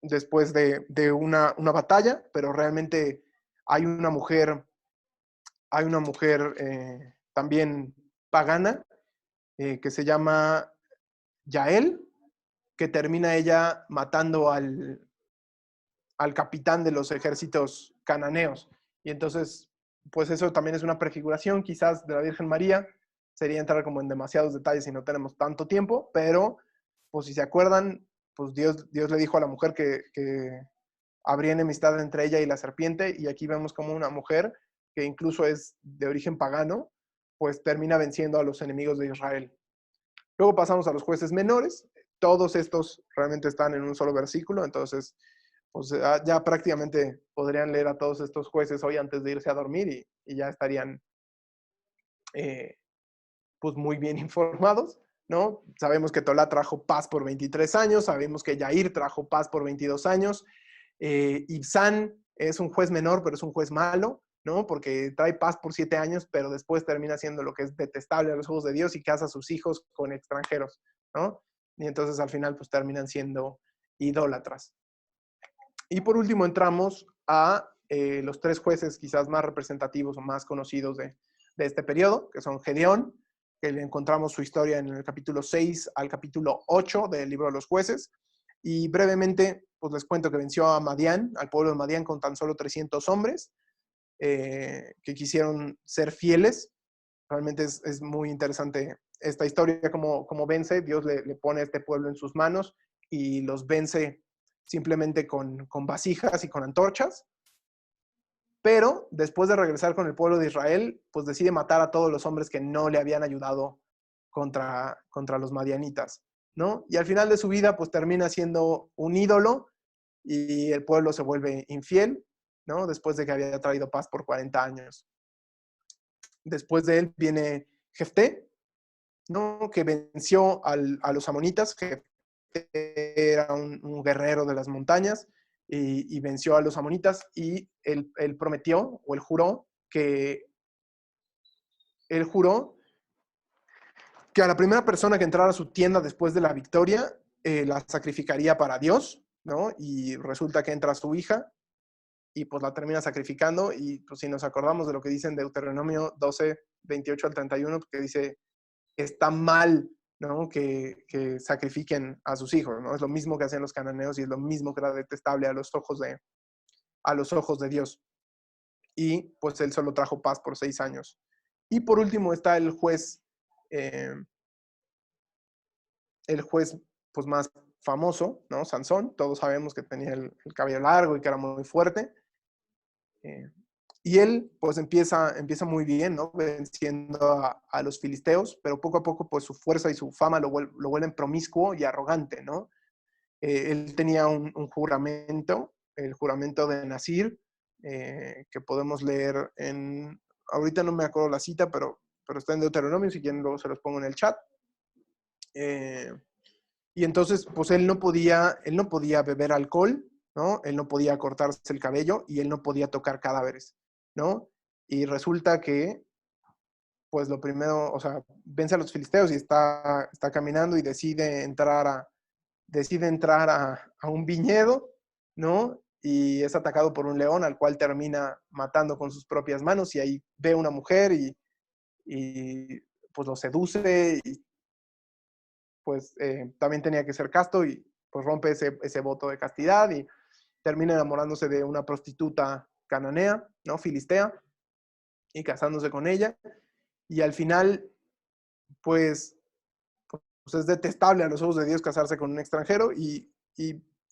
[SPEAKER 1] después de una batalla, pero realmente hay una mujer también pagana que se llama Yael, que termina ella matando al capitán de los ejércitos cananeos. Y entonces, pues eso también es una prefiguración quizás de la Virgen María. Sería entrar como en demasiados detalles si no tenemos tanto tiempo, pero pues si se acuerdan, pues Dios le dijo a la mujer que habría enemistad entre ella y la serpiente, y aquí vemos como una mujer que incluso es de origen pagano, pues termina venciendo a los enemigos de Israel. Luego pasamos a los jueces menores. Todos estos realmente están en un solo versículo, entonces pues ya prácticamente podrían leer a todos estos jueces hoy antes de irse a dormir y ya estarían pues muy bien informados, ¿no? Sabemos que Tolá trajo paz por 23 años, sabemos que Yair trajo paz por 22 años, Ibzán es un juez menor, pero es un juez malo, ¿no? Porque trae paz por 7 años, pero después termina siendo lo que es detestable a los ojos de Dios y casa a sus hijos con extranjeros, ¿no? Y entonces al final pues terminan siendo idólatras. Y por último entramos a los 3 jueces quizás más representativos o más conocidos de este periodo, que son Gedeón, que le encontramos su historia en el capítulo 6 al capítulo 8 del libro de los jueces. Y brevemente, pues les cuento que venció a Madián, al pueblo de Madián, con tan solo 300 hombres que quisieron ser fieles. Realmente es muy interesante esta historia, como vence. Dios le pone a este pueblo en sus manos y los vence simplemente con vasijas y con antorchas. Pero después de regresar con el pueblo de Israel, pues decide matar a todos los hombres que no le habían ayudado contra los madianitas, ¿no? Y al final de su vida, pues termina siendo un ídolo y el pueblo se vuelve infiel, ¿no? Después de que había traído paz por 40 años. Después de él viene Jefté, ¿no? Que venció a los amonitas. Jefté era un guerrero de las montañas y venció a los amonitas y él prometió, o él juró que a la primera persona que entrara a su tienda después de la victoria, la sacrificaría para Dios, ¿no? Y resulta que entra su hija y pues la termina sacrificando. Y pues si nos acordamos de lo que dice en Deuteronomio 12, 28 al 31, que dice, está mal, ¿no? Que sacrifiquen a sus hijos, ¿no? Es lo mismo que hacían los cananeos y es lo mismo que era detestable a los ojos de Dios. Y pues él solo trajo paz por 6 años. Y por último está el juez pues más famoso, ¿no? Sansón. Todos sabemos que tenía el cabello largo y que era muy fuerte. Y él pues empieza muy bien, ¿no? Venciendo a los filisteos, pero poco a poco pues su fuerza y su fama lo vuelven promiscuo y arrogante, ¿no? Él tenía un juramento, el juramento de Nazir, que podemos leer ahorita no me acuerdo la cita, pero está en Deuteronomio, si quieren luego se los pongo en el chat. Y entonces pues él no podía beber alcohol, ¿no? Él no podía cortarse el cabello y él no podía tocar cadáveres, ¿no? Y resulta que, pues lo primero, o sea, vence a los filisteos y está caminando y decide entrar a un viñedo, ¿no? Y es atacado por un león al cual termina matando con sus propias manos y ahí ve una mujer y pues lo seduce y pues también tenía que ser casto y pues rompe ese voto de castidad y termina enamorándose de una prostituta cananea, ¿no? Filistea, y casándose con ella. Y al final, pues es detestable a los ojos de Dios casarse con un extranjero y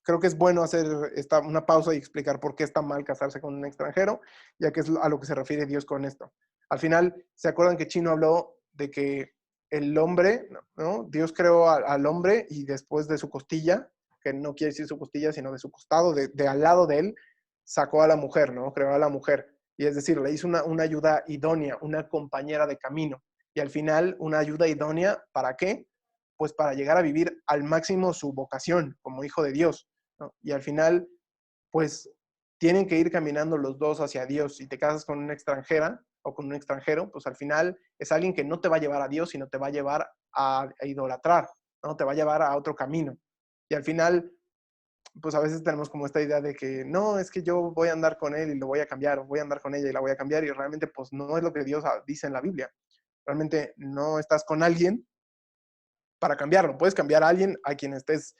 [SPEAKER 1] creo que es bueno hacer una pausa y explicar por qué está mal casarse con un extranjero, ya que es a lo que se refiere Dios con esto. Al final, ¿se acuerdan que Chino habló de que el hombre, ¿no? Dios creó al hombre y después de su costilla, que no quiere decir su costilla, sino de su costado, de al lado de él, sacó a la mujer, ¿no? Creó a la mujer. Y es decir, le hizo una ayuda idónea, una compañera de camino. Y al final, una ayuda idónea, ¿para qué? Pues para llegar a vivir al máximo su vocación como hijo de Dios, ¿no? Y al final, pues tienen que ir caminando los dos hacia Dios. Si te casas con una extranjera o con un extranjero, pues al final es alguien que no te va a llevar a Dios, sino te va a llevar a idolatrar, ¿no? Te va a llevar a otro camino. Y al final, pues a veces tenemos como esta idea de que no, es que yo voy a andar con él y lo voy a cambiar, o voy a andar con ella y la voy a cambiar, y realmente pues no es lo que Dios dice en la Biblia. Realmente no estás con alguien para cambiarlo. Puedes cambiar a alguien a quien estés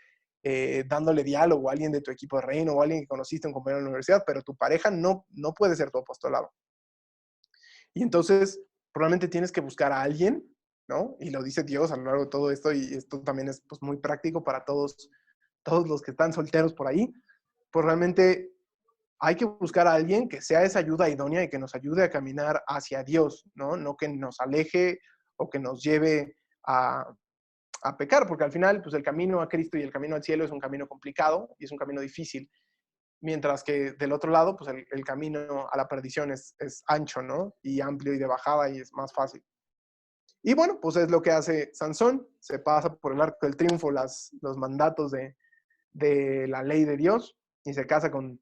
[SPEAKER 1] dándole diálogo, a alguien de tu equipo de reino o a alguien que conociste, un compañero de la universidad, pero tu pareja no puede ser tu apostolado. Y entonces, probablemente tienes que buscar a alguien, ¿no? Y lo dice Dios a lo largo de todo esto, y esto también es pues, muy práctico para todos los que están solteros por ahí. Pues realmente hay que buscar a alguien que sea esa ayuda idónea y que nos ayude a caminar hacia Dios, ¿no? No que nos aleje o que nos lleve a pecar, porque al final, pues el camino a Cristo y el camino al cielo es un camino complicado y es un camino difícil, mientras que del otro lado, pues el camino a la perdición es ancho, ¿no? Y amplio y de bajada y es más fácil. Y bueno, pues es lo que hace Sansón, se pasa por el arco del triunfo los mandatos de la ley de Dios y se casa con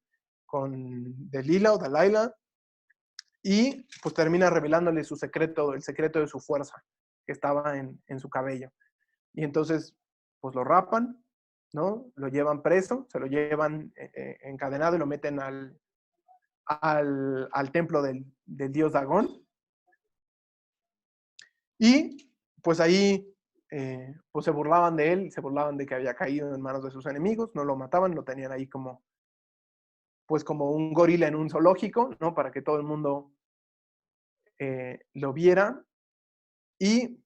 [SPEAKER 1] Delila o Delilah y pues termina revelándole su secreto, el secreto de su fuerza que estaba en su cabello. Y entonces, pues lo rapan, ¿no? Lo llevan preso, se lo llevan encadenado y lo meten al templo del dios Dagón. Y pues ahí pues se burlaban de él, se burlaban de que había caído en manos de sus enemigos, no lo mataban, lo tenían ahí como un gorila en un zoológico, ¿no? Para que todo el mundo lo viera. Y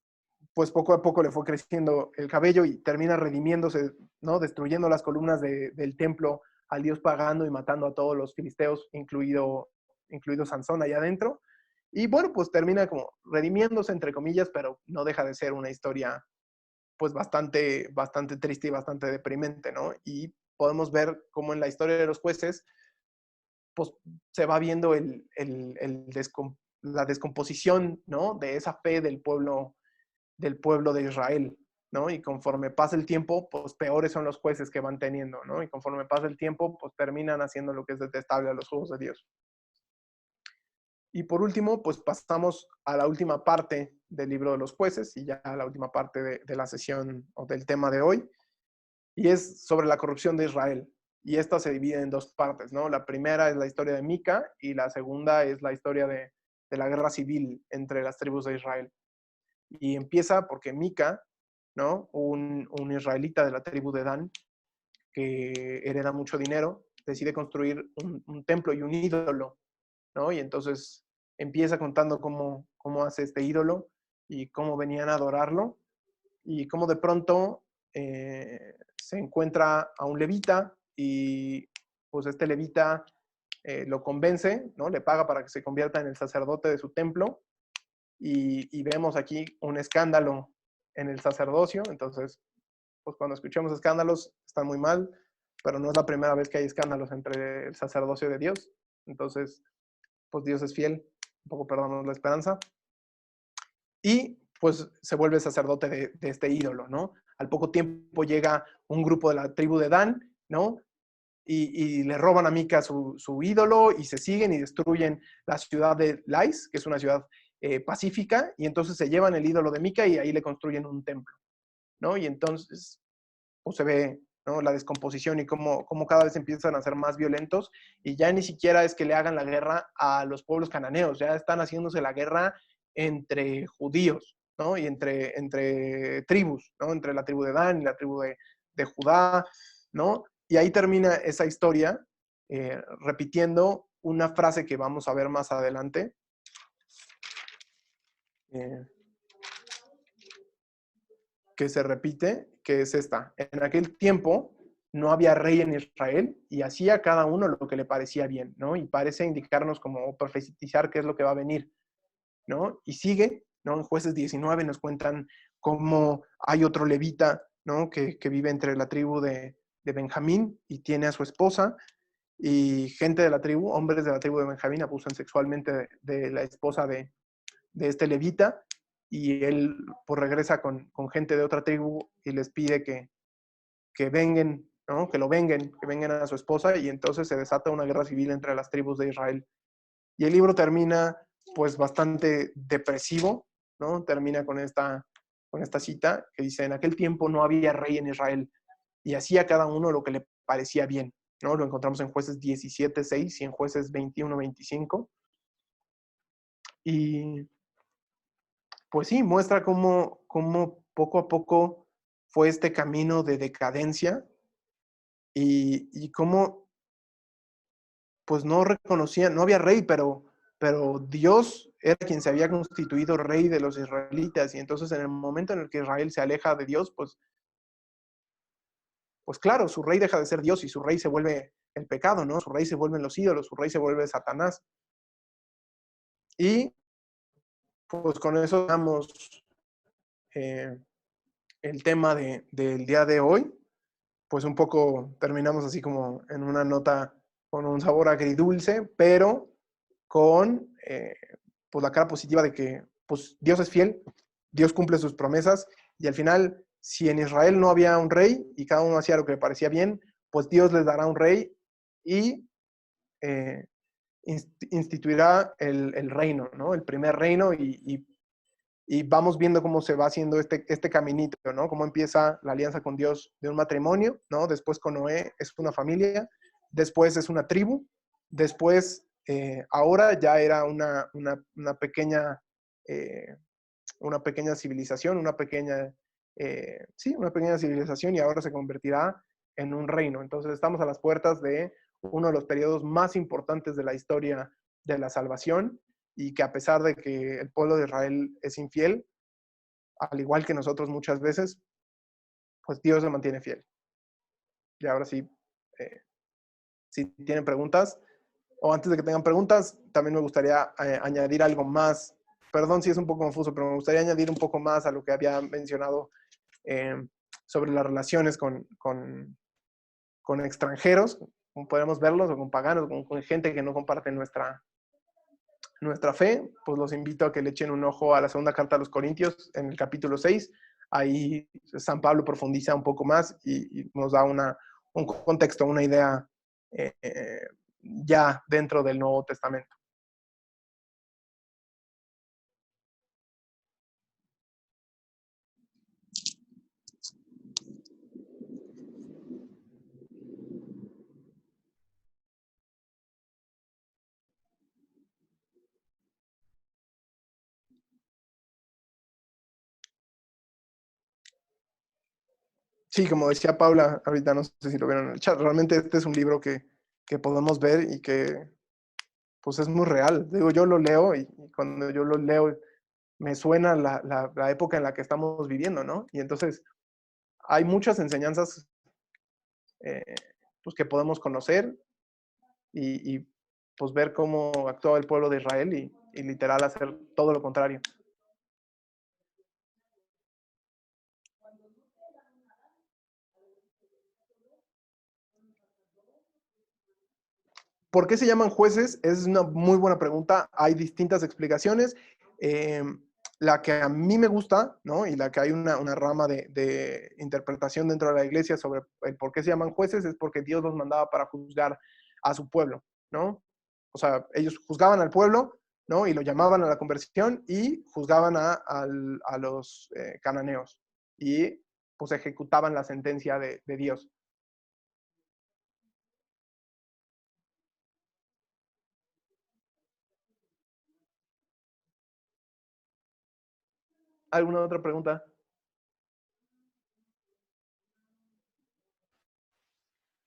[SPEAKER 1] pues poco a poco le fue creciendo el cabello y termina redimiéndose, ¿no? Destruyendo las columnas del templo al dios pagano y matando a todos los filisteos, incluido Sansón allá adentro. Y bueno, pues termina como redimiéndose, entre comillas, pero no deja de ser una historia pues bastante triste y bastante deprimente, ¿no? Y podemos ver cómo en la historia de los jueces pues se va viendo la descomposición, ¿no? De esa fe del pueblo de Israel, ¿no? Y conforme pasa el tiempo, pues peores son los jueces que van teniendo, ¿no? Y conforme pasa el tiempo, pues terminan haciendo lo que es detestable a los ojos de Dios. Y por último, pues pasamos a la última parte del libro de los jueces y ya a la última parte de la sesión o del tema de hoy, y es sobre la corrupción de Israel. Y esta se divide en dos partes, ¿no? La primera es la historia de Mica y la segunda es la historia de la guerra civil entre las tribus de Israel. Y empieza porque Mica, ¿no? Un israelita de la tribu de Dan, que hereda mucho dinero, decide construir un templo y un ídolo, ¿no? Y entonces empieza contando cómo hace este ídolo y cómo venían a adorarlo y cómo de pronto se encuentra a un levita y pues este levita lo convence, ¿no? Le paga para que se convierta en el sacerdote de su templo y vemos aquí un escándalo en el sacerdocio. Entonces, pues cuando escuchamos escándalos están muy mal, pero no es la primera vez que hay escándalos entre el sacerdocio de Dios. Entonces, pues Dios es fiel, un poco perdamos la esperanza. Y pues se vuelve sacerdote de este ídolo, ¿no? Al poco tiempo llega un grupo de la tribu de Dan, ¿no? Y le roban a Mica su ídolo y se siguen y destruyen la ciudad de Lais, que es una ciudad pacífica, y entonces se llevan el ídolo de Mica y ahí le construyen un templo, ¿no? Y entonces pues se ve, ¿no? La descomposición y cómo cada vez empiezan a ser más violentos y ya ni siquiera es que le hagan la guerra a los pueblos cananeos, ya están haciéndose la guerra entre judíos, ¿no? Y entre tribus, ¿no? Entre la tribu de Dan y la tribu de Judá, ¿no? Y ahí termina esa historia repitiendo una frase que vamos a ver más adelante. Que se repite, que es esta. En aquel tiempo no había rey en Israel y hacía cada uno lo que le parecía bien, ¿no? Y parece indicarnos como profetizar qué es lo que va a venir, ¿no? Y sigue, ¿no? En Jueces 19 nos cuentan cómo hay otro levita, ¿no? Que vive entre la tribu de Benjamín y tiene a su esposa y gente de la tribu, hombres de la tribu de Benjamín abusan sexualmente de la esposa de este levita y él pues regresa con gente de otra tribu y les pide que vengan, ¿no? Que vengan a su esposa y entonces se desata una guerra civil entre las tribus de Israel. Y el libro termina pues bastante depresivo, ¿no? Termina con esta cita que dice, en aquel tiempo no había rey en Israel y hacía cada uno lo que le parecía bien, ¿no? Lo encontramos en Jueces 17:6 y en Jueces 21:25. Y pues sí, muestra cómo poco a poco fue este camino de decadencia y cómo pues no reconocían, no había rey, pero Dios era quien se había constituido rey de los israelitas, y entonces en el momento en el que Israel se aleja de Dios, pues claro, su rey deja de ser Dios y su rey se vuelve el pecado, ¿no? Su rey se vuelven los ídolos, su rey se vuelve Satanás. Y pues con eso damos el tema del día de hoy. Pues un poco terminamos así como en una nota con un sabor agridulce, pero con pues la cara positiva de que pues Dios es fiel, Dios cumple sus promesas, y al final, si en Israel no había un rey y cada uno hacía lo que le parecía bien, pues Dios les dará un rey y eh, instituirá el reino, ¿no? El primer reino, y vamos viendo cómo se va haciendo este caminito, ¿no? Cómo empieza la alianza con Dios de un matrimonio, ¿no? Después con Noé es una familia, después es una tribu, después ahora ya era una pequeña civilización, una pequeña civilización, y ahora se convertirá en un reino. Entonces estamos a las puertas de uno de los periodos más importantes de la historia de la salvación, y que a pesar de que el pueblo de Israel es infiel, al igual que nosotros muchas veces, pues Dios se mantiene fiel. Y ahora sí, si tienen preguntas, o antes de que tengan preguntas, también me gustaría añadir algo más. Perdón si es un poco confuso, pero me gustaría añadir un poco más a lo que había mencionado sobre las relaciones con extranjeros, como podemos verlos, o con paganos, con gente que no comparte nuestra fe. Pues los invito a que le echen un ojo a la segunda carta a los Corintios en el capítulo 6. Ahí San Pablo profundiza un poco más y nos da un contexto, una idea ya dentro del Nuevo Testamento. Sí, como decía Paula, ahorita no sé si lo vieron en el chat, realmente este es un libro que podemos ver y que pues es muy real. Digo, yo lo leo y cuando yo lo leo me suena la época en la que estamos viviendo, ¿no? Y entonces hay muchas enseñanzas eh, pues que podemos conocer y pues ver cómo actuaba el pueblo de Israel y literal hacer todo lo contrario. ¿Por qué se llaman jueces? Es una muy buena pregunta. Hay distintas explicaciones. La que a mí me gusta, ¿no? Y la que hay una rama de interpretación dentro de la iglesia sobre el por qué se llaman jueces, es porque Dios los mandaba para juzgar a su pueblo, ¿no? O sea, ellos juzgaban al pueblo, ¿no? Y lo llamaban a la conversión y juzgaban a los cananeos. Y pues ejecutaban la sentencia de Dios. ¿Alguna otra pregunta?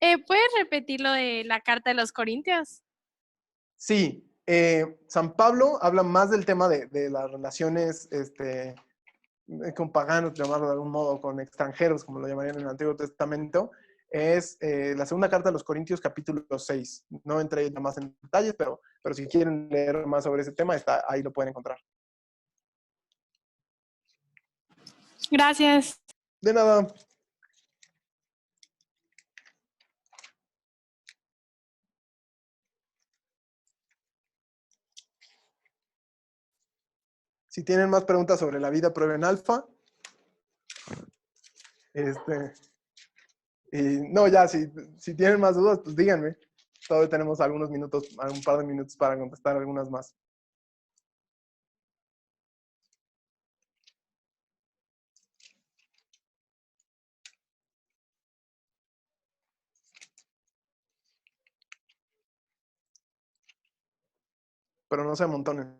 [SPEAKER 10] ¿Puedes repetir lo de la carta de los Corintios?
[SPEAKER 1] Sí, San Pablo habla más del tema de las relaciones con paganos, llamarlo de algún modo, con extranjeros, como lo llamarían en el Antiguo Testamento. Es la segunda carta de los Corintios, capítulo 6. No entré más en detalles, pero si quieren leer más sobre ese tema, ahí lo pueden encontrar.
[SPEAKER 10] Gracias.
[SPEAKER 1] De nada. Si tienen más preguntas sobre la vida, prueben alfa. Y no, ya, si tienen más dudas, pues díganme. Todavía tenemos algunos minutos, un par de minutos para contestar algunas más. Pero no se amontonen.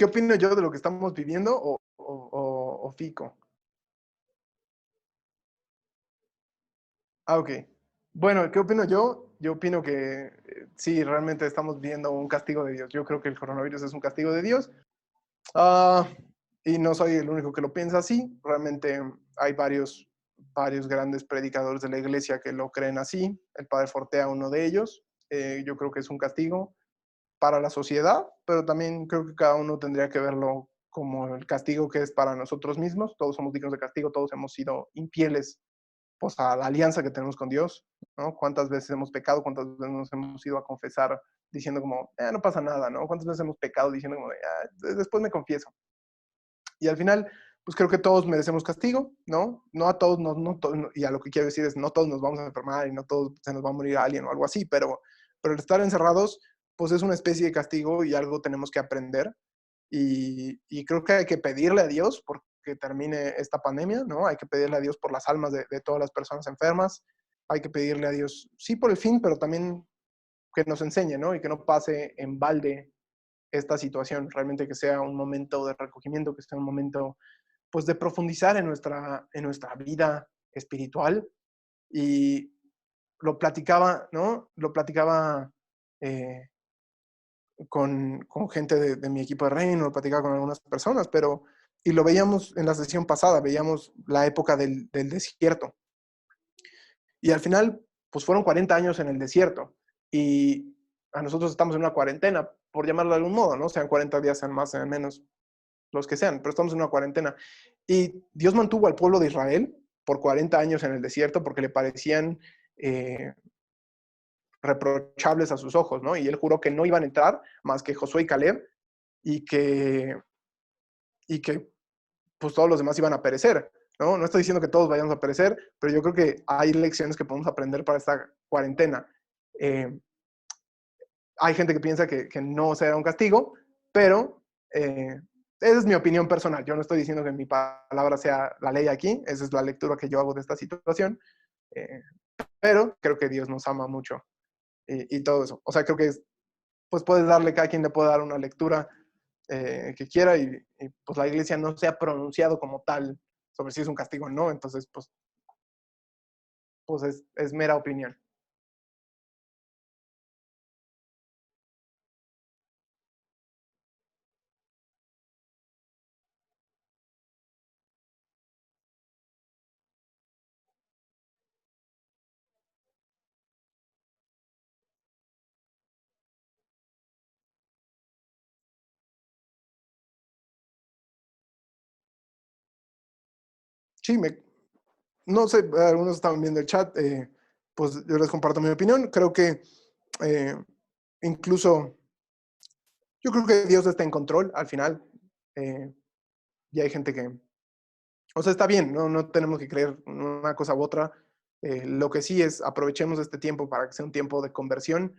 [SPEAKER 1] ¿Qué opino yo de lo que estamos viviendo o Fico? Ok. Bueno, ¿qué opino yo? Yo opino que sí, realmente estamos viendo un castigo de Dios. Yo creo que el coronavirus es un castigo de Dios. Ah, y no soy el único que lo piensa así. Realmente hay varios grandes predicadores de la iglesia que lo creen así. El padre Fortea, uno de ellos. Yo creo que es un castigo para la sociedad, pero también creo que cada uno tendría que verlo como el castigo que es para nosotros mismos. Todos somos dignos de castigo, todos hemos sido infieles pues, a la alianza que tenemos con Dios, ¿no? ¿Cuántas veces hemos pecado? ¿Cuántas veces nos hemos ido a confesar diciendo como, no pasa nada, ¿no? ¿Cuántas veces hemos pecado diciendo como, después me confieso? Y al final, pues creo que todos merecemos castigo, ¿no? No a todos, y a lo que quiero decir es, no todos nos vamos a enfermar y no todos se nos va a morir alguien o algo así, pero el estar encerrados, pues es una especie de castigo y algo tenemos que aprender. Y creo que hay que pedirle a Dios porque termine esta pandemia, ¿no? Hay que pedirle a Dios por las almas de todas las personas enfermas. Hay que pedirle a Dios, sí, por el fin, pero también que nos enseñe, ¿no? Y que no pase en balde esta situación. Realmente que sea un momento de recogimiento, que sea un momento, pues, de profundizar en nuestra vida espiritual. Y lo platicaba, ¿no? Lo platicaba con gente de mi equipo de reino, lo platicaba con algunas personas, y lo veíamos en la sesión pasada, veíamos la época del desierto. Y al final, pues fueron 40 años en el desierto. Y a nosotros estamos en una cuarentena, por llamarlo de algún modo, ¿no? Sean 40 días, sean más, sean menos, los que sean, pero estamos en una cuarentena. Y Dios mantuvo al pueblo de Israel por 40 años en el desierto porque le parecían reprochables a sus ojos, ¿no? Y él juró que no iban a entrar más que Josué y Caleb y que pues todos los demás iban a perecer, ¿no? No estoy diciendo que todos vayamos a perecer, pero yo creo que hay lecciones que podemos aprender para esta cuarentena. Hay gente que piensa que no será un castigo, pero esa es mi opinión personal. Yo no estoy diciendo que mi palabra sea la ley aquí, esa es la lectura que yo hago de esta situación, pero creo que Dios nos ama mucho y todo eso. O sea, creo que pues puedes darle, cada quien le puede dar una lectura que quiera y pues la iglesia no se ha pronunciado como tal sobre si es un castigo o no, entonces pues es mera opinión. Sí, no sé, algunos estaban viendo el chat, pues yo les comparto mi opinión. Creo que eh, incluso, yo creo que Dios está en control al final. Y hay gente que, o sea, está bien, no tenemos que creer una cosa u otra. Lo que sí es, aprovechemos este tiempo para que sea un tiempo de conversión,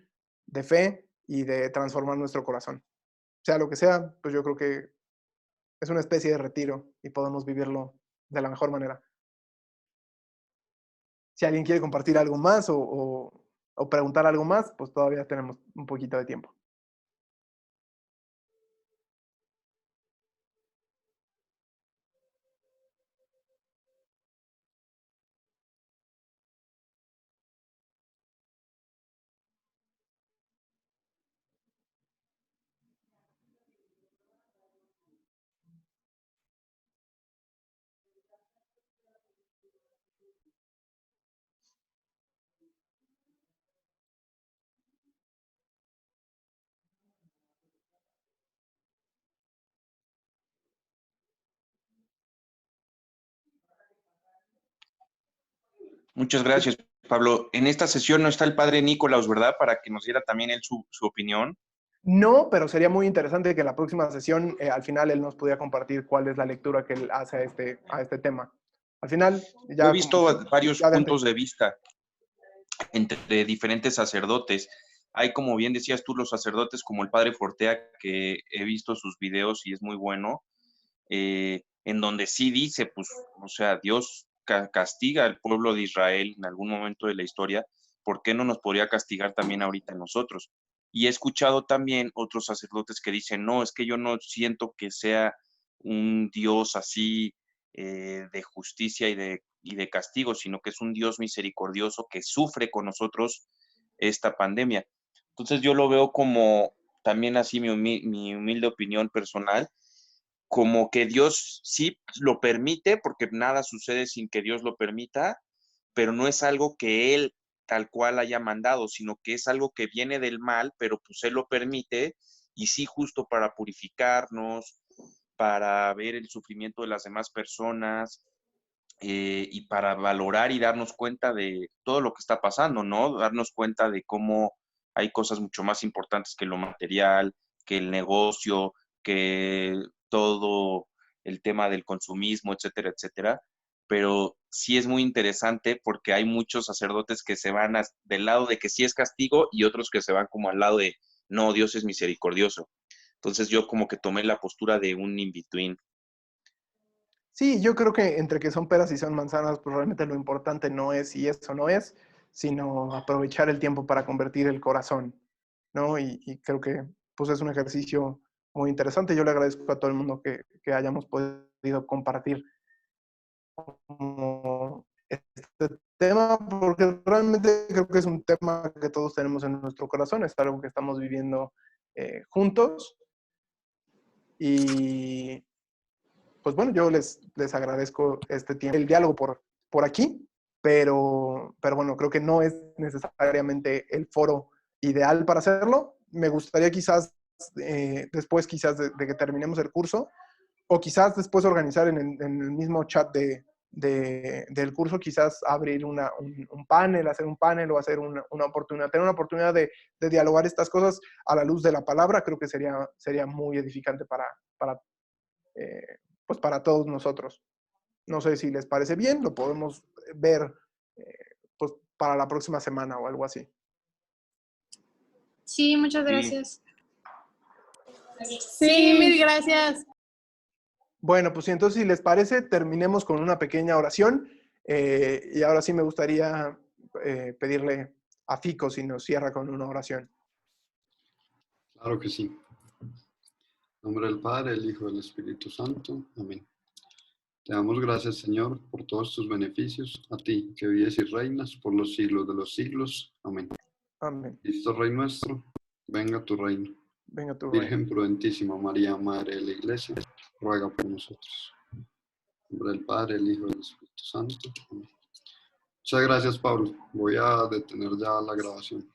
[SPEAKER 1] de fe y de transformar nuestro corazón. Sea lo que sea, pues yo creo que es una especie de retiro y podemos vivirlo de la mejor manera. Si alguien quiere compartir algo más o preguntar algo más, pues todavía tenemos un poquito de tiempo.
[SPEAKER 13] Muchas gracias, Pablo. En esta sesión no está el padre Nicolás, ¿verdad? Para que nos diera también él su opinión.
[SPEAKER 1] No, pero sería muy interesante que en la próxima sesión, al final, él nos pudiera compartir cuál es la lectura que él hace a este tema. Al final, ya...
[SPEAKER 13] He visto varios puntos de vista entre diferentes sacerdotes. Hay, como bien decías tú, los sacerdotes como el padre Fortea, que he visto sus videos y es muy bueno, en donde sí dice, pues, o sea, Dios castiga al pueblo de Israel en algún momento de la historia, ¿por qué no nos podría castigar también ahorita nosotros? Y he escuchado también otros sacerdotes que dicen, no, es que yo no siento que sea un Dios así de justicia y de castigo, sino que es un Dios misericordioso que sufre con nosotros esta pandemia. Entonces yo lo veo como, también así mi humilde opinión personal, como que Dios sí lo permite, porque nada sucede sin que Dios lo permita, pero no es algo que Él tal cual haya mandado, sino que es algo que viene del mal, pero pues Él lo permite, y sí justo para purificarnos, para ver el sufrimiento de las demás personas, y para valorar y darnos cuenta de todo lo que está pasando, ¿no? Darnos cuenta de cómo hay cosas mucho más importantes que lo material, que el negocio, que todo el tema del consumismo, etcétera, etcétera. Pero sí es muy interesante porque hay muchos sacerdotes que se van del lado de que sí es castigo y otros que se van como al lado de, no, Dios es misericordioso. Entonces yo como que tomé la postura de un in-between.
[SPEAKER 1] Sí, yo creo que entre que son peras y son manzanas, pues realmente lo importante no es si es o no es, sino aprovechar el tiempo para convertir el corazón, ¿no? Y creo que pues es un ejercicio muy interesante. Yo le agradezco a todo el mundo que hayamos podido compartir como este tema, porque realmente creo que es un tema que todos tenemos en nuestro corazón, es algo que estamos viviendo juntos. Y pues bueno, yo les agradezco este tiempo, el diálogo por aquí, pero bueno, creo que no es necesariamente el foro ideal para hacerlo. Me gustaría quizás después quizás de que terminemos el curso, o quizás después organizar en el mismo chat del curso, quizás abrir un panel, hacer un panel o hacer una oportunidad, tener una oportunidad de dialogar estas cosas a la luz de la palabra. Creo que sería muy edificante pues para todos nosotros. No sé si les parece bien, lo podemos ver pues para la próxima semana o algo así.
[SPEAKER 8] Sí, muchas
[SPEAKER 13] Sí.
[SPEAKER 8] gracias.
[SPEAKER 10] Sí, mil gracias.
[SPEAKER 1] Bueno, pues entonces si les parece, terminemos con una pequeña oración. Y ahora sí me gustaría pedirle a Fico si nos cierra con una oración.
[SPEAKER 4] Claro que sí. En nombre del Padre, del Hijo y del Espíritu Santo. Amén. Te damos gracias, Señor, por todos tus beneficios, a ti, que vives y reinas por los siglos de los siglos. Amén.
[SPEAKER 1] Amén.
[SPEAKER 4] Cristo Rey nuestro, venga tu reino.
[SPEAKER 1] Venga tu reino.
[SPEAKER 4] Virgen prudentísima María, Madre de la Iglesia, ruega por nosotros. En nombre del Padre, del Hijo y del Espíritu Santo. Amén. Muchas gracias, Pablo. Voy a detener ya la grabación.